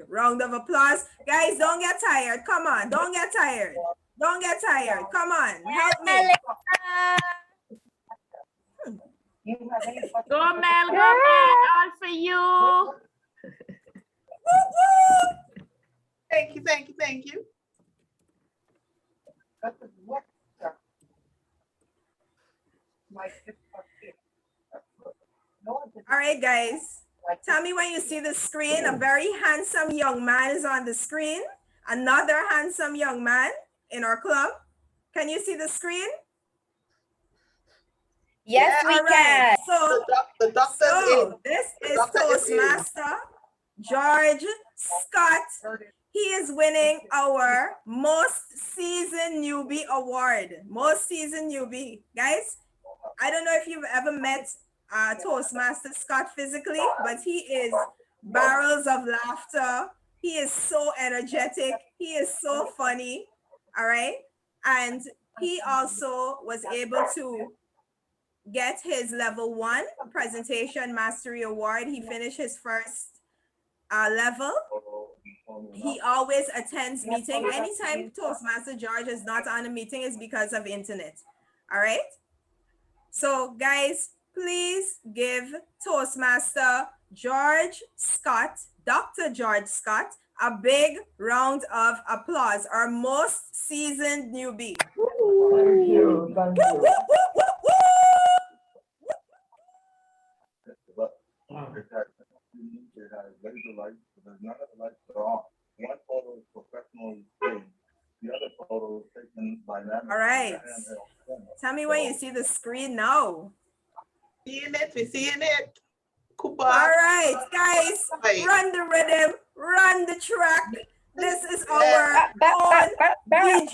round of applause. Guys, don't get tired. Come on, don't get tired. Don't get tired. Come on, help me. Go Mel, all for you. Thank you, thank you, thank you. All right, guys. Tell me when you see the screen. A very handsome young man is on the screen. Another handsome young man in our club. Can you see the screen? Yes, we can. So this is Toastmaster George Scott. He is winning our Most Seasoned Newbie Award. Most Seasoned Newbie. Guys, I don't know if you've ever met Toastmaster Scott physically, but he is barrels of laughter. He is so energetic. He is so funny. All right. And he also was able to get his level 1 presentation mastery award. He finished his first level. He always attends meeting. Anytime Toastmaster George is not on a meeting is because of internet. All right. So guys, please give Toastmaster George Scott, Dr. George Scott, a big round of applause. Our most seasoned newbie. Thank you. Thank you. All right. Tell me when you see the screen now. Seeing it, we're seeing it. Cooper. All right, guys, run the rhythm, run the track. This is our own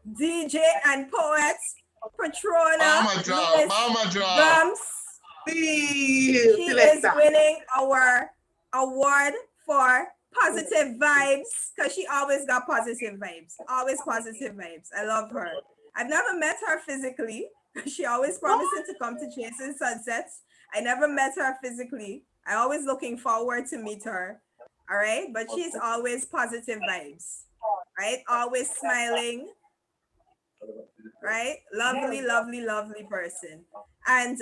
DJ, and poet, Petrona. Gumbs. She is winning our award for positive vibes because she always got positive vibes. Always positive vibes. I love her. I've never met her physically. She always promising to come to Chasing Sunsets. I never met her physically. I always looking forward to meet her. All right, but she's always positive vibes, right? Always smiling, right? Lovely, lovely, lovely person. And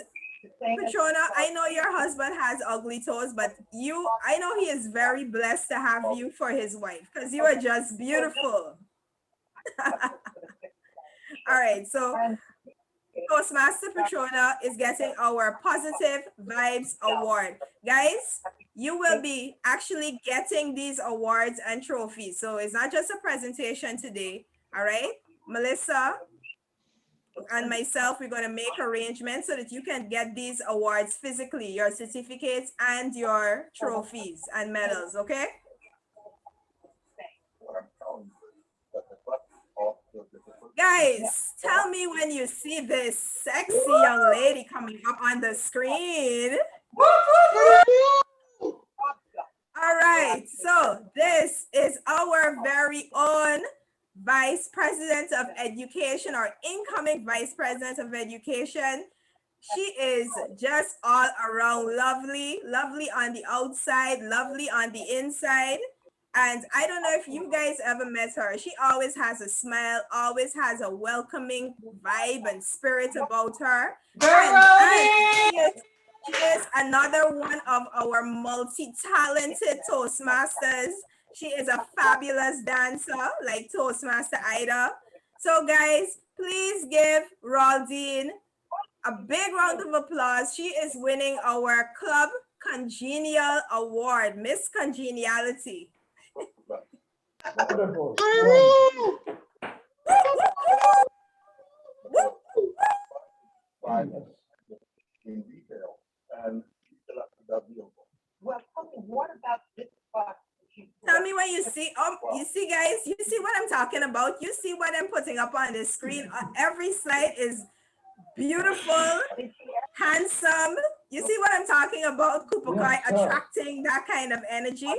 Petrona, I know your husband has ugly toes, but I know he is very blessed to have you for his wife because you are just beautiful. All right, so Toastmaster Petrona is getting our Positive Vibes Award. Guys, you will be actually getting these awards and trophies. So it's not just a presentation today, all right? Melissa and myself, we're gonna make arrangements so that you can get these awards physically, your certificates and your trophies and medals, okay? Guys, tell me when you see this sexy young lady coming up on the screen. All right, so this is our very own Vice President of Education or incoming Vice President of Education. She is just all around lovely, lovely on the outside, lovely on the inside. And I don't know if you guys ever met her. She always has a smile, always has a welcoming vibe and spirit about her. And she is another one of our multi-talented Toastmasters. She is a fabulous dancer like Toastmaster Aida. So guys, please give Rholdyne a big round of applause. She is winning our Club Congenial Award, Miss Congeniality. Wonderful. In detail, and well, tell me, what about this box? Tell me when you see, you see guys, you see what I'm talking about? You see what I'm putting up on the screen? Every slide is beautiful, handsome. You see what I'm talking about? Cupecoy attracting that kind of energy.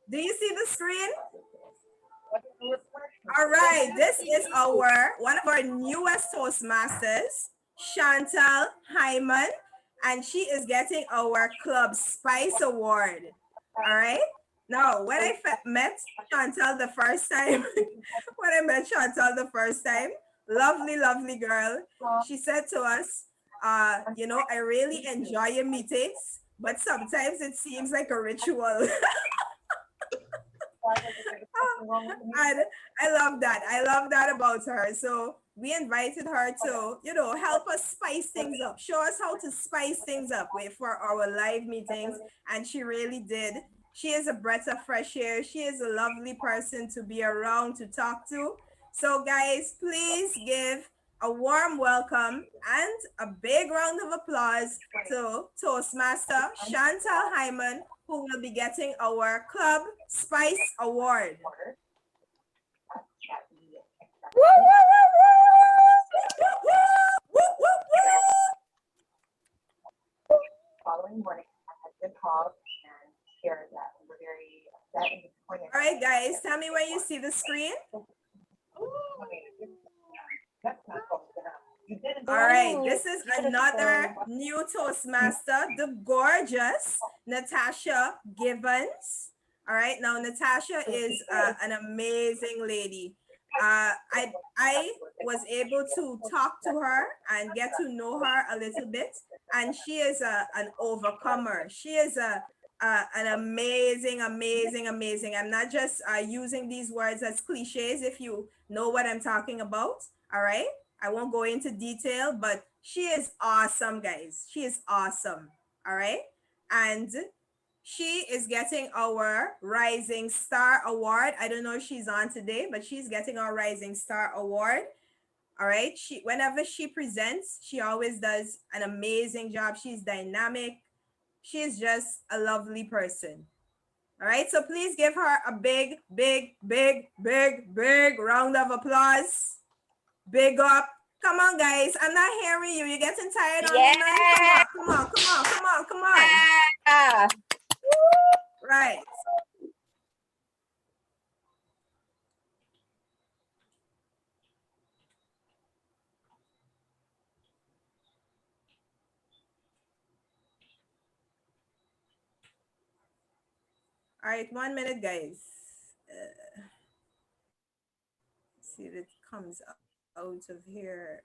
Do you see the screen? All right, this is one of our newest Toastmasters, Chantal Hyman, and she is getting our Club Spice Award. All right. Now, when I met Chantal the first time, lovely, lovely girl, she said to us, you know, I really enjoy your meetings, but sometimes it seems like a ritual. And I love that. I love that about her. So we invited her to, you know, help us spice things up, show us how to spice things up for our live meetings. And she really did. She is a breath of fresh air. She is a lovely person to be around, to talk to. So guys, please give a warm welcome and a big round of applause to Toastmaster Chantal Hyman, who will be getting our Club Spice Award. Following morning, I had been called and shared that we were very upset and disappointed. All right, guys, tell me when you see the screen. All right, this is another new Toastmaster, the gorgeous Natasha Givans. All right, now Natasha is an amazing lady. I was able to talk to her and get to know her a little bit, and she is an overcomer. She is a an amazing, amazing. I'm not just using these words as cliches if you know what I'm talking about. All right. I won't go into detail, but she is awesome, guys. She is awesome. All right. And she is getting our Rising Star Award. I don't know if she's on today, but she's getting our Rising Star Award. All right. Whenever she presents, she always does an amazing job. She's dynamic. She's just a lovely person. All right. So please give her a big round of applause. Big up. Come on, guys. I'm not hearing you. You're getting tired on me, man. Come on. Yeah. Right. All right, 1 minute, guys. See if it comes out of here.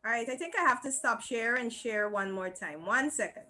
All right, I think I have to stop share and share one more time. 1 second.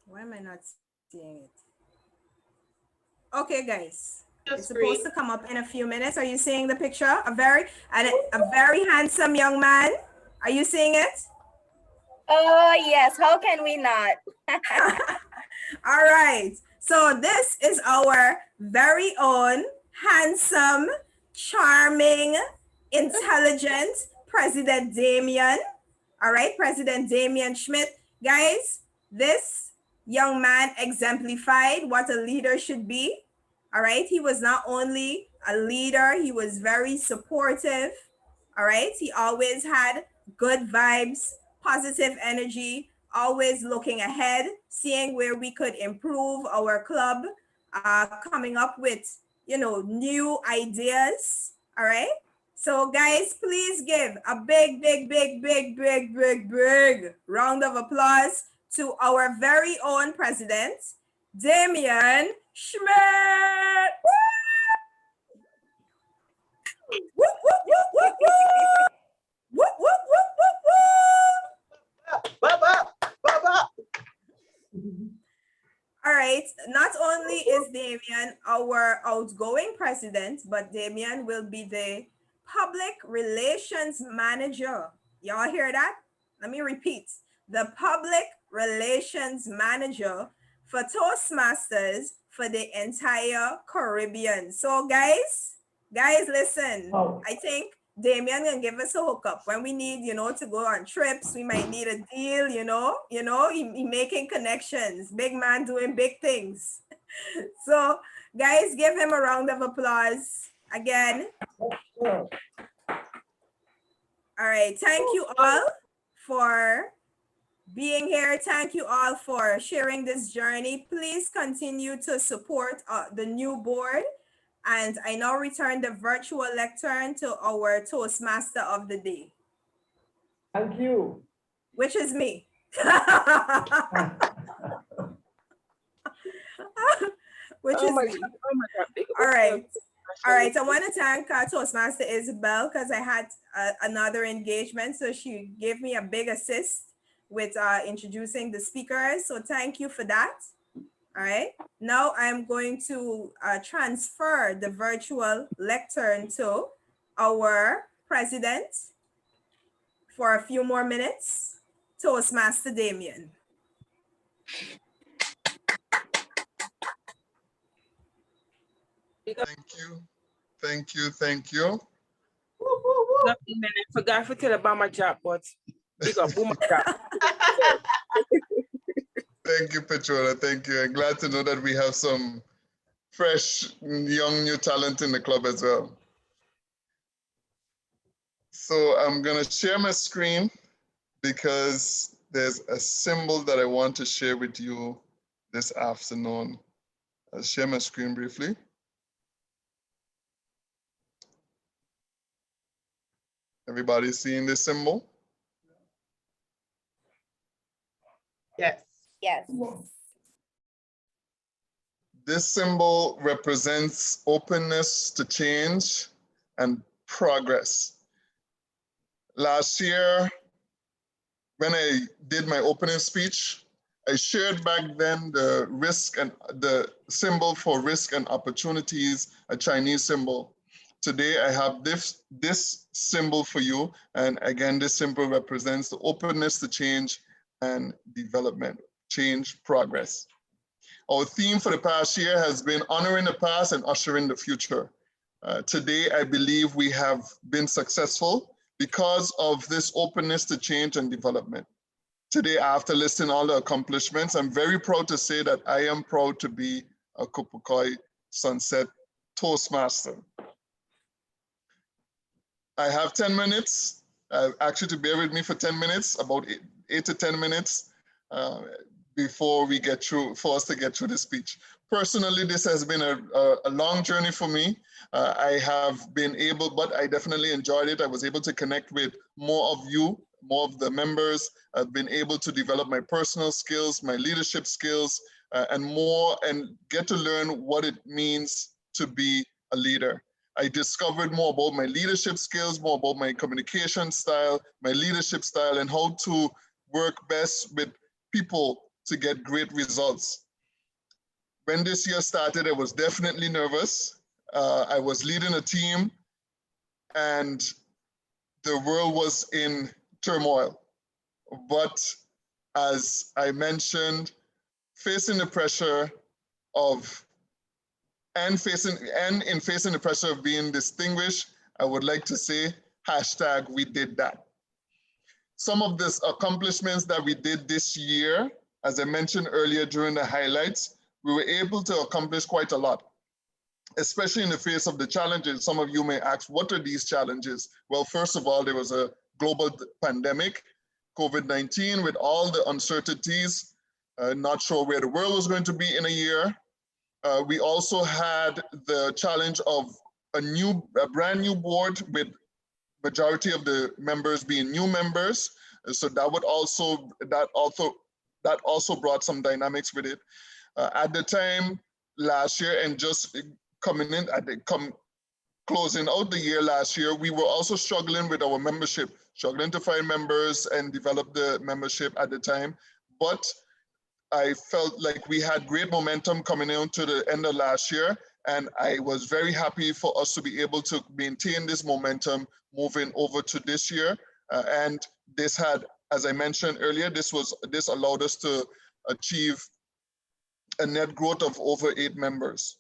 Why am I not seeing it? Okay, guys. It's supposed to come up in a few minutes. Are you seeing the picture? A very handsome young man. Are you seeing it? Oh, yes. How can we not? All right. So this is our very own handsome, charming, intelligent President Damien. All right, President Damien Schmidt. Guys, this young man exemplified what a leader should be. All right. He was not only a leader, he was very supportive. All right. He always had good vibes, positive energy, always looking ahead, seeing where we could improve our club, coming up with, new ideas. All right. So guys, please give a big round of applause to our very own president, Damien Schmidt. Woo, woo, woo, woo, woo. Woo, woo, woo, woo, woo. All right, not only is Damien our outgoing president, but Damien will be the public relations manager. Y'all hear that? Let me repeat. The public relations manager for Toastmasters for the entire Caribbean. So guys, listen, I think Damien can give us a hookup when we need, to go on trips. We might need a deal, he making connections, big man doing big things. So guys, give him a round of applause again. All right, thank you all for being here. Thank you all for sharing this journey. Please continue to support the new board. And I now return the virtual lectern to our Toastmaster of the day. Thank you. Which is me. Which is me. All right. All right. I want to thank Toastmaster Isabel because I had another engagement. So she gave me a big assist with introducing the speakers. So thank you for that. All right. Now I'm going to transfer the virtual lectern to our president for a few more minutes, Toastmaster Damien. Thank you. I forgot to tell about my job, but big up, boom, my job. Thank you, Petrona. Thank you. I'm glad to know that we have some fresh, young, new talent in the club as well. So I'm going to share my screen because there's a symbol that I want to share with you this afternoon. I'll share my screen briefly. Everybody seeing this symbol? Yes. Yes. This symbol represents openness to change and progress. Last year, when I did my opening speech, I shared back then the risk and the symbol for risk and opportunities, a Chinese symbol. Today, I have this symbol for you. And again, this symbol represents the openness to change and development, change, progress. Our theme for the past year has been honoring the past and ushering the future. Today, I believe we have been successful because of this openness to change and development. Today, after listing all the accomplishments, I'm very proud to say that I am proud to be a Cupecoy Sunset Toastmaster. I have 10 minutes, actually to bear with me for 10 minutes, about 8 to 10 minutes before we get through, for us to get through the speech. Personally, this has been a long journey for me. I have been able, but I definitely enjoyed it. I was able to connect with more of you, more of the members. I've been able to develop my personal skills, my leadership skills, and get to learn what it means to be a leader. I discovered more about my leadership skills, more about my communication style, my leadership style, and how to work best with people to get great results. When this year started, I was definitely nervous. I was leading a team and the world was in turmoil. But as I mentioned, facing the pressure of in facing the pressure of being distinguished, I would like to say, hashtag we did that. Some of the accomplishments that we did this year, as I mentioned earlier during the highlights, we were able to accomplish quite a lot, especially in the face of the challenges. Some of you may ask, what are these challenges? Well, first of all, there was a global pandemic, COVID-19, with all the uncertainties, not sure where the world was going to be in a year. We also had the challenge of a brand new board with majority of the members being new members. So that also brought some dynamics with it. At the time last year, and just closing out the year last year, we were also struggling with our membership, struggling to find members and develop the membership at the time. But I felt like we had great momentum coming into the end of last year, and I was very happy for us to be able to maintain this momentum moving over to this year. And this had, as I mentioned earlier, this allowed us to achieve a net growth of over 8 members.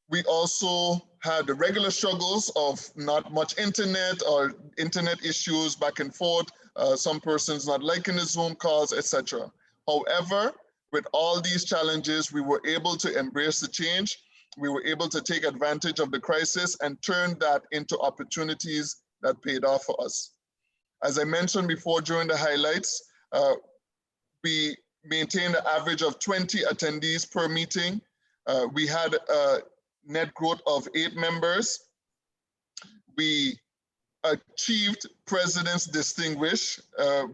We also had the regular struggles of not much internet or internet issues back and forth, some persons not liking the Zoom calls, etc. However, with all these challenges, we were able to embrace the change. We were able to take advantage of the crisis and turn that into opportunities that paid off for us. As I mentioned before during the highlights, we maintained an average of 20 attendees per meeting. We had a net growth of 8 members. We achieved President's Distinguished.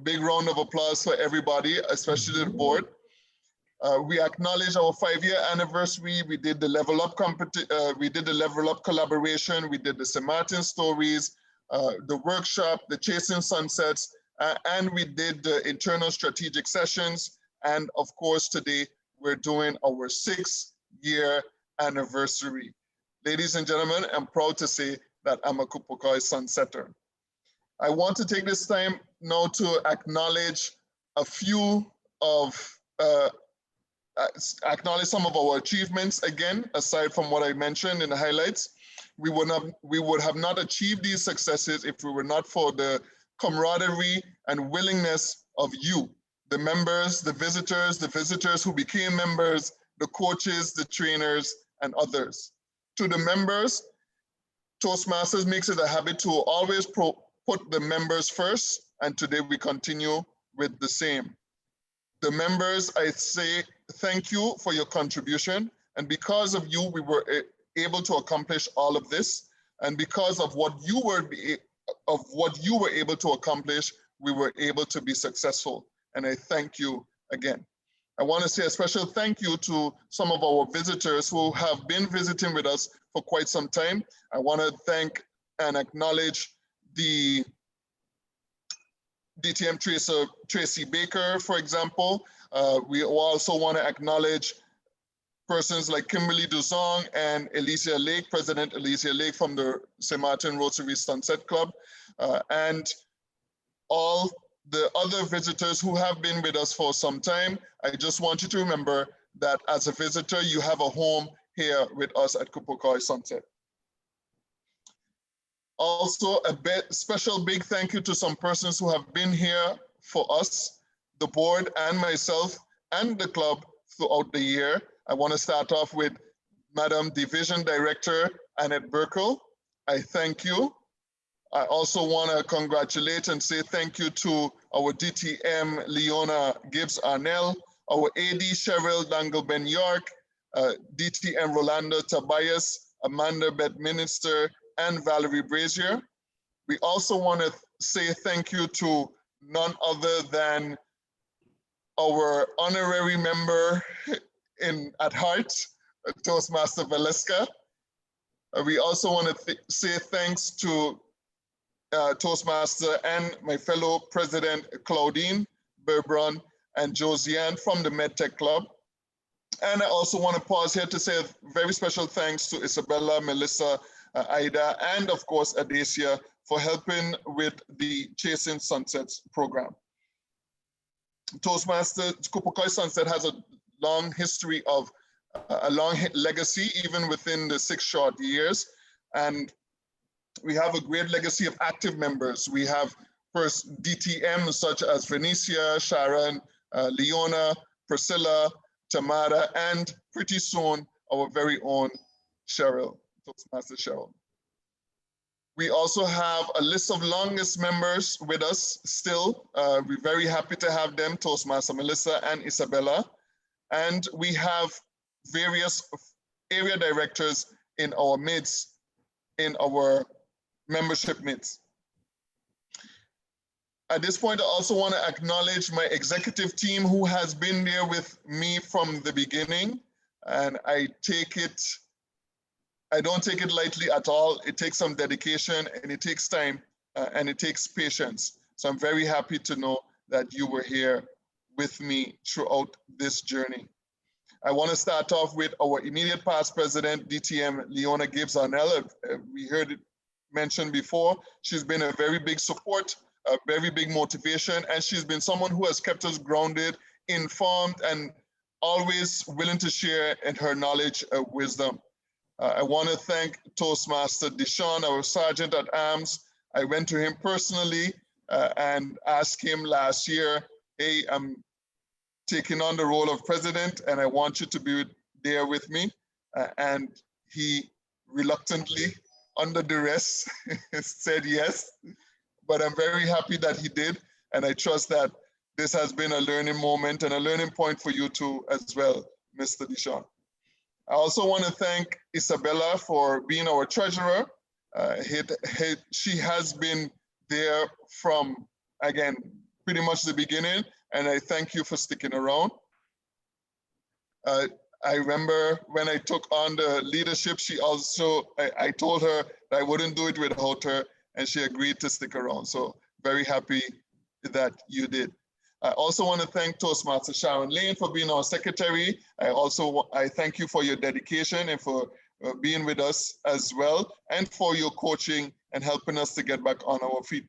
Big round of applause for everybody, especially the board. We acknowledged our 5-year anniversary. We did the Level Up collaboration. We did the Smaatin Stories, the workshop, the Chasing Sunsets, and we did the internal strategic sessions. And of course, today, we're doing our 6-year anniversary. Ladies and gentlemen, I'm proud to say that I'm a Cupecoy Sunsetter. I want to take this time now to acknowledge a few of, acknowledge some of our achievements again, aside from what I mentioned in the highlights. We would have not achieved these successes if we were not for the camaraderie and willingness of you, the members, the visitors who became members, the coaches, the trainers, and others. To the members, Toastmasters makes it a habit to always put the members first, and today we continue with the same. The members, I say thank you for your contribution, and because of you, we were able to accomplish all of this, and because of what you were able to accomplish, we were able to be successful, and I thank you again. I want to say a special thank you to some of our visitors who have been visiting with us for quite some time. I want to thank and acknowledge the DTM Tracer, Tracy Baker, for example. We also want to acknowledge persons like Kimberly Duzong and Adecia Lake, President Adecia Lake from the Smaatin Rotary Sunset Club, and all the other visitors who have been with us for some time. I just want you to remember that as a visitor, you have a home here with us at Cupecoy Sunset. Also, a special big thank you to some persons who have been here for us, the board and myself and the club throughout the year. I want to start off with Madam Division Director Annette Burkle. I thank you. I also want to congratulate and say thank you to our DTM Leona Gibs-Arnell, our AD Cheryl Dangleben-York, DTM Rolando Tobias, Amanda Bedminster, and Valerie Brazier. We also want to say thank you to none other than our honorary member at heart, Toastmaster Valeska. We also want to say thanks to Toastmaster and my fellow President Claudine Berbron and Josiane from the MedTech Club. And I also want to pause here to say a very special thanks to Isabella, Melissa, Aida, and of course Adecia for helping with the Chasing Sunsets program. Toastmaster Cupecoy Sunset has a long history of a long legacy, even within the 6 short years. And we have a great legacy of active members. We have first DTM such as Vernicia, Sharon, Leona, Priscilla, Tamara, and pretty soon our very own Cheryl, Toastmaster Cheryl. We also have a list of longest members with us still. We're very happy to have them, Toastmaster Melissa and Isabella. And we have various area directors in our midst, in our membership midst. At this point, I also want to acknowledge my executive team who has been there with me from the beginning. And I don't take it lightly at all. It takes some dedication and it takes time and it takes patience. So I'm very happy to know that you were here with me throughout this journey. I want to start off with our immediate past president, DTM Leona Gibs-Arnell. We heard it mentioned before. She's been a very big support, a very big motivation, and she's been someone who has kept us grounded, informed, and always willing to share in her knowledge and wisdom. I want to thank Toastmaster Deshawn, our Sergeant at Arms. I went to him personally and asked him last year, hey, I'm taking on the role of president and I want you to be there with me. And he reluctantly, under duress, said yes. But I'm very happy that he did. And I trust that this has been a learning moment and a learning point for you too as well, Mr. Deshawn. I also want to thank Isabella for being our treasurer. She has been there from, again, pretty much the beginning, and I thank you for sticking around. I remember when I took on the leadership, I told her that I wouldn't do it without her, and she agreed to stick around. So very happy that you did. I also want to thank Toastmaster Sharon Layne for being our secretary. I thank you for your dedication and for being with us as well, and for your coaching and helping us to get back on our feet.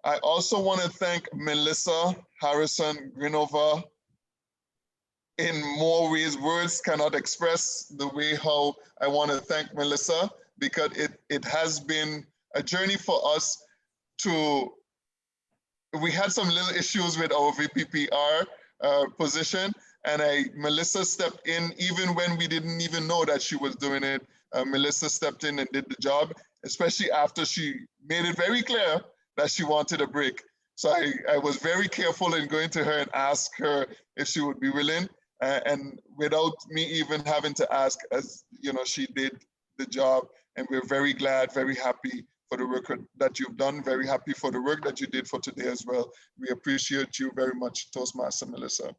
I also want to thank Melissa Harrison Grinuva in more ways. Words cannot express the way how I want to thank Melissa, because it has been a journey for us we had some little issues with our VPPR position, and Melissa stepped in even when we didn't even know that she was doing it. Melissa stepped in and did the job, especially after she made it very clear that she wanted a break. So I was very careful in going to her and ask her if she would be willing, and without me even having to ask, as you know, she did the job, and we're very glad, very happy for the work that you've done, very happy for the work that you did for today as well. We appreciate you very much, Toastmaster Melissa.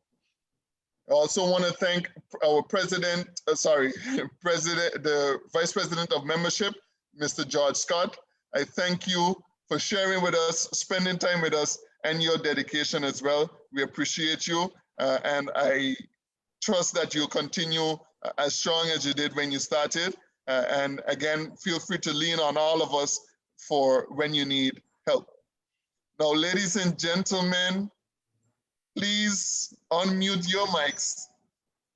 I also want to thank our president, the Vice President of Membership, Mr. George Scott. I thank you for sharing with us, spending time with us, and your dedication as well. We appreciate you, and I trust that you'll continue as strong as you did when you started. And again, feel free to lean on all of us for when you need help. Now, ladies and gentlemen, please unmute your mics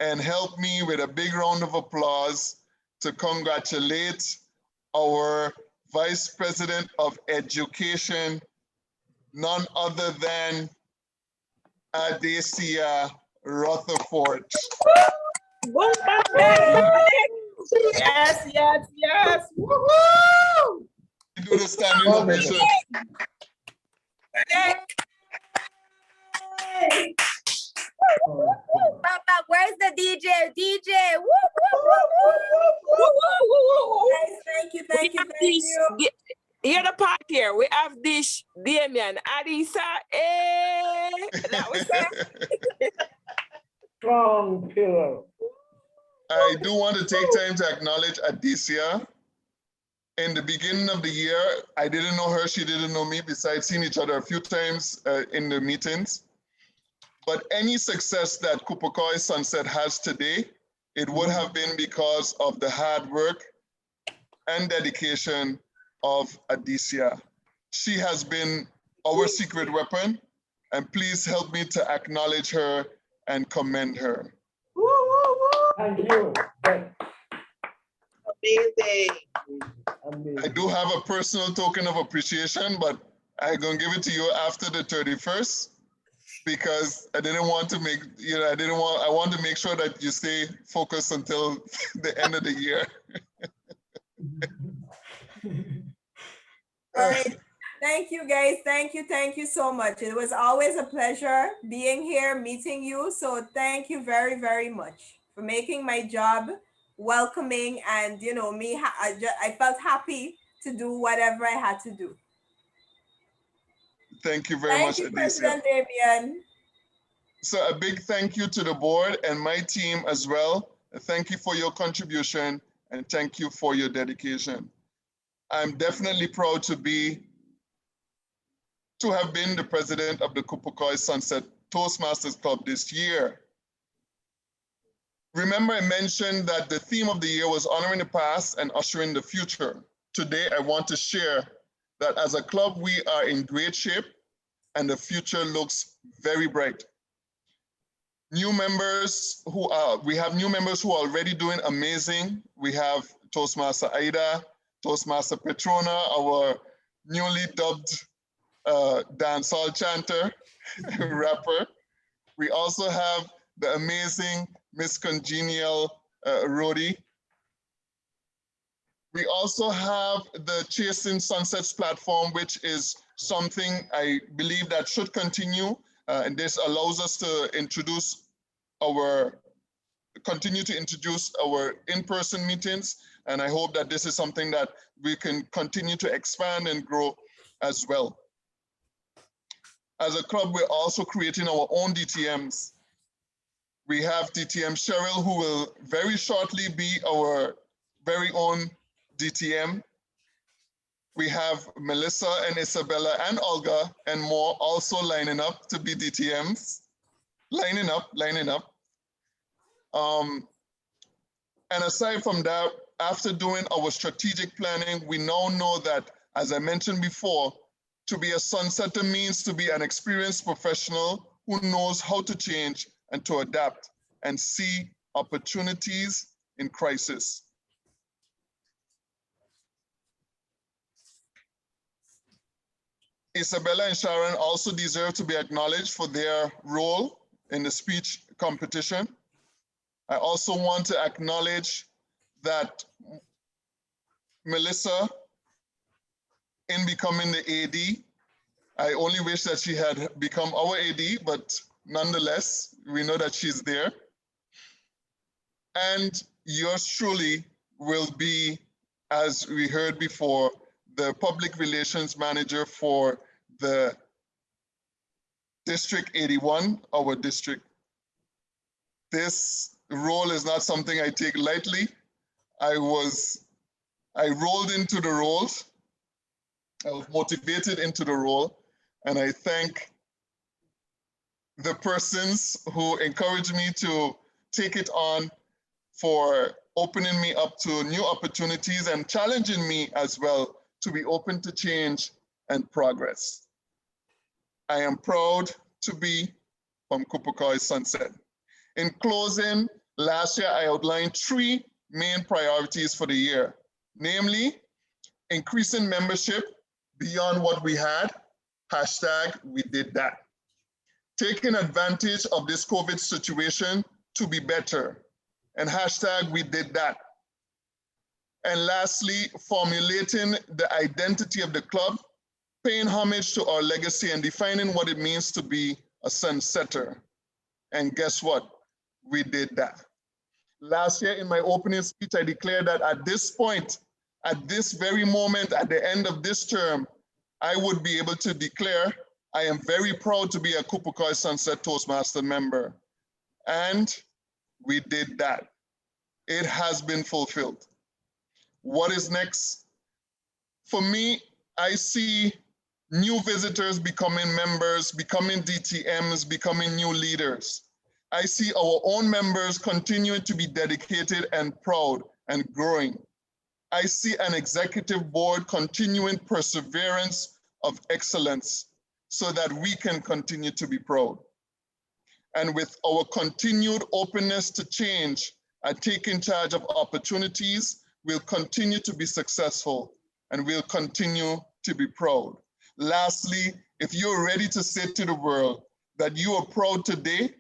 and help me with a big round of applause to congratulate our Vice President of Education, none other than Adecia Rutherford. Yes, yes, yes. Woohoo! Do the standing ovation. Papa, where's the DJ? DJ, woo, woo, woo, woo. Guys, thank you, thank you. Hear the part here. We have this Damien, Adecia. That was it. Strong pillar. I do want to take time to acknowledge Adecia. In the beginning of the year, I didn't know her, she didn't know me, besides seeing each other a few times in the meetings. But any success that Cupecoy Sunset has today, it would have been because of the hard work and dedication of Adecia. She has been our secret weapon, and please help me to acknowledge her and commend her. Woo, woo, woo. Thank you. Amazing. I do have a personal token of appreciation, but I'm going to give it to you after the 31st, because I didn't want to make, I want to make sure that you stay focused until the end of the year. All right. Thank you, guys. Thank you so much. It was always a pleasure being here, meeting you. So thank you very, very much for making my job welcoming, and I felt happy to do whatever I had to do. Thank you very much, Thank you, Adecia. President Damien. So a big thank you to the board and my team as well. Thank you for your contribution, and thank you for your dedication. I'm definitely proud to have been the president of the Cupecoy Sunset Toastmasters Club this year. Remember, I mentioned that the theme of the year was honoring the past and ushering the future. Today, I want to share that as a club, we are in great shape and the future looks very bright. We have new members who are already doing amazing. We have Toastmaster Aida, Toastmaster Petrona, our newly dubbed dancehall chanter, rapper. We also have the amazing Miss Congenial Rhodey. We also have the Chasing Sunsets platform, which is something I believe that should continue. And this allows us to continue to introduce our in-person meetings. And I hope that this is something that we can continue to expand and grow as well. As a club, we're also creating our own DTMs. We have DTM Cheryl, who will very shortly be our very own DTM. We have Melissa and Isabella and Olga and more also lining up to be DTMs. Lining up. And aside from that, after doing our strategic planning, we now know that, as I mentioned before, to be a sunsetter means to be an experienced professional who knows how to change and to adapt and see opportunities in crisis. Isabella and Sharon also deserve to be acknowledged for their role in the speech competition. I also want to acknowledge that Melissa, in becoming the AD, I only wish that she had become our AD, but nonetheless, we know that she's there. And yours truly will be, as we heard before, the public relations manager for the District 81, our district. This role is not something I take lightly. I rolled into the role. I was motivated into the role, and I thank the persons who encouraged me to take it on for opening me up to new opportunities and challenging me as well to be open to change and progress. I am proud to be from Cupecoy Sunset. In closing, last year I outlined 3 main priorities for the year, namely increasing membership beyond what we had, #we did that. Taking advantage of this COVID situation to be better, and #we did that. And lastly, formulating the identity of the club, paying homage to our legacy and defining what it means to be a sunsetter. And guess what? We did that. Last year in my opening speech, I declared that at this point, at this very moment, at the end of this term, I would be able to declare I am very proud to be a Cupecoy Sunset Toastmaster member. And we did that. It has been fulfilled. What is next? For me, I see new visitors becoming members, becoming DTMs, becoming new leaders. I see our own members continuing to be dedicated and proud and growing. I see an executive board continuing perseverance of excellence so that we can continue to be proud. And with our continued openness to change and taking charge of opportunities, we'll continue to be successful and we'll continue to be proud. Lastly, if you're ready to say to the world that you are proud today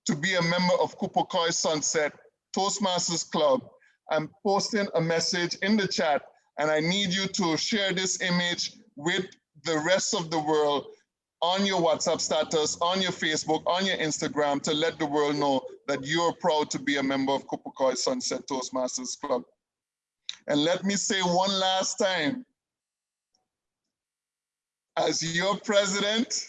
to be a member of Cupecoy Sunset Toastmasters Club, I'm posting a message in the chat and I need you to share this image with the rest of the world on your WhatsApp status, on your Facebook, on your Instagram to let the world know that you're proud to be a member of Cupecoy Sunset Toastmasters Club. And let me say one last time, as your president,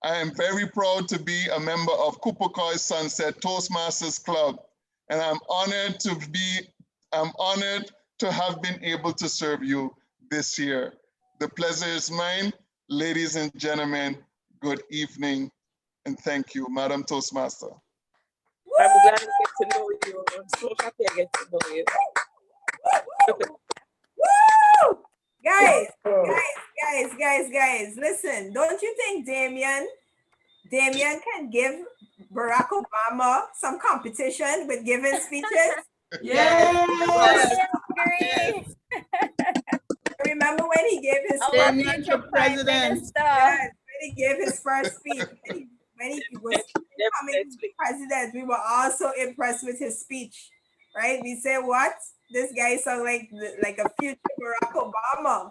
I am very proud to be a member of Cupecoy Sunset Toastmasters Club. And I'm honored to have been able to serve you this year. The pleasure is mine. Ladies and gentlemen, good evening and thank you, Madam Toastmaster. I'm glad to get to know you. I'm so happy I get to know you. Woo! Guys, listen, don't you think Damien can give Barack Obama some competition with giving speeches? Yes. Remember when he gave his Damien for president? Yes, when he gave his first speech, when he was coming to be president, we were all so impressed with his speech, right? We said, what? This guy sounds like a future Barack Obama.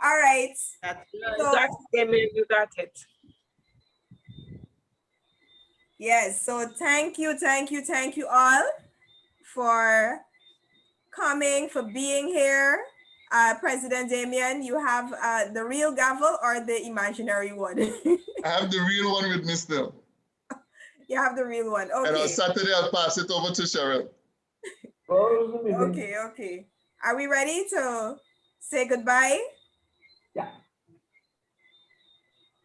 All right. You got it. Yes, so thank you all for coming, for being here. President Damien, you have the real gavel or the imaginary one? I have the real one with me still. You have the real one, okay. And on Saturday, I'll pass it over to Cheryl. Okay. Are we ready to say goodbye?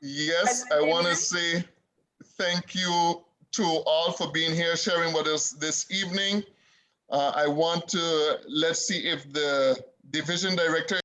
Yes, I want to say thank you to all for being here, sharing with us this evening. I want to, let's see if the division director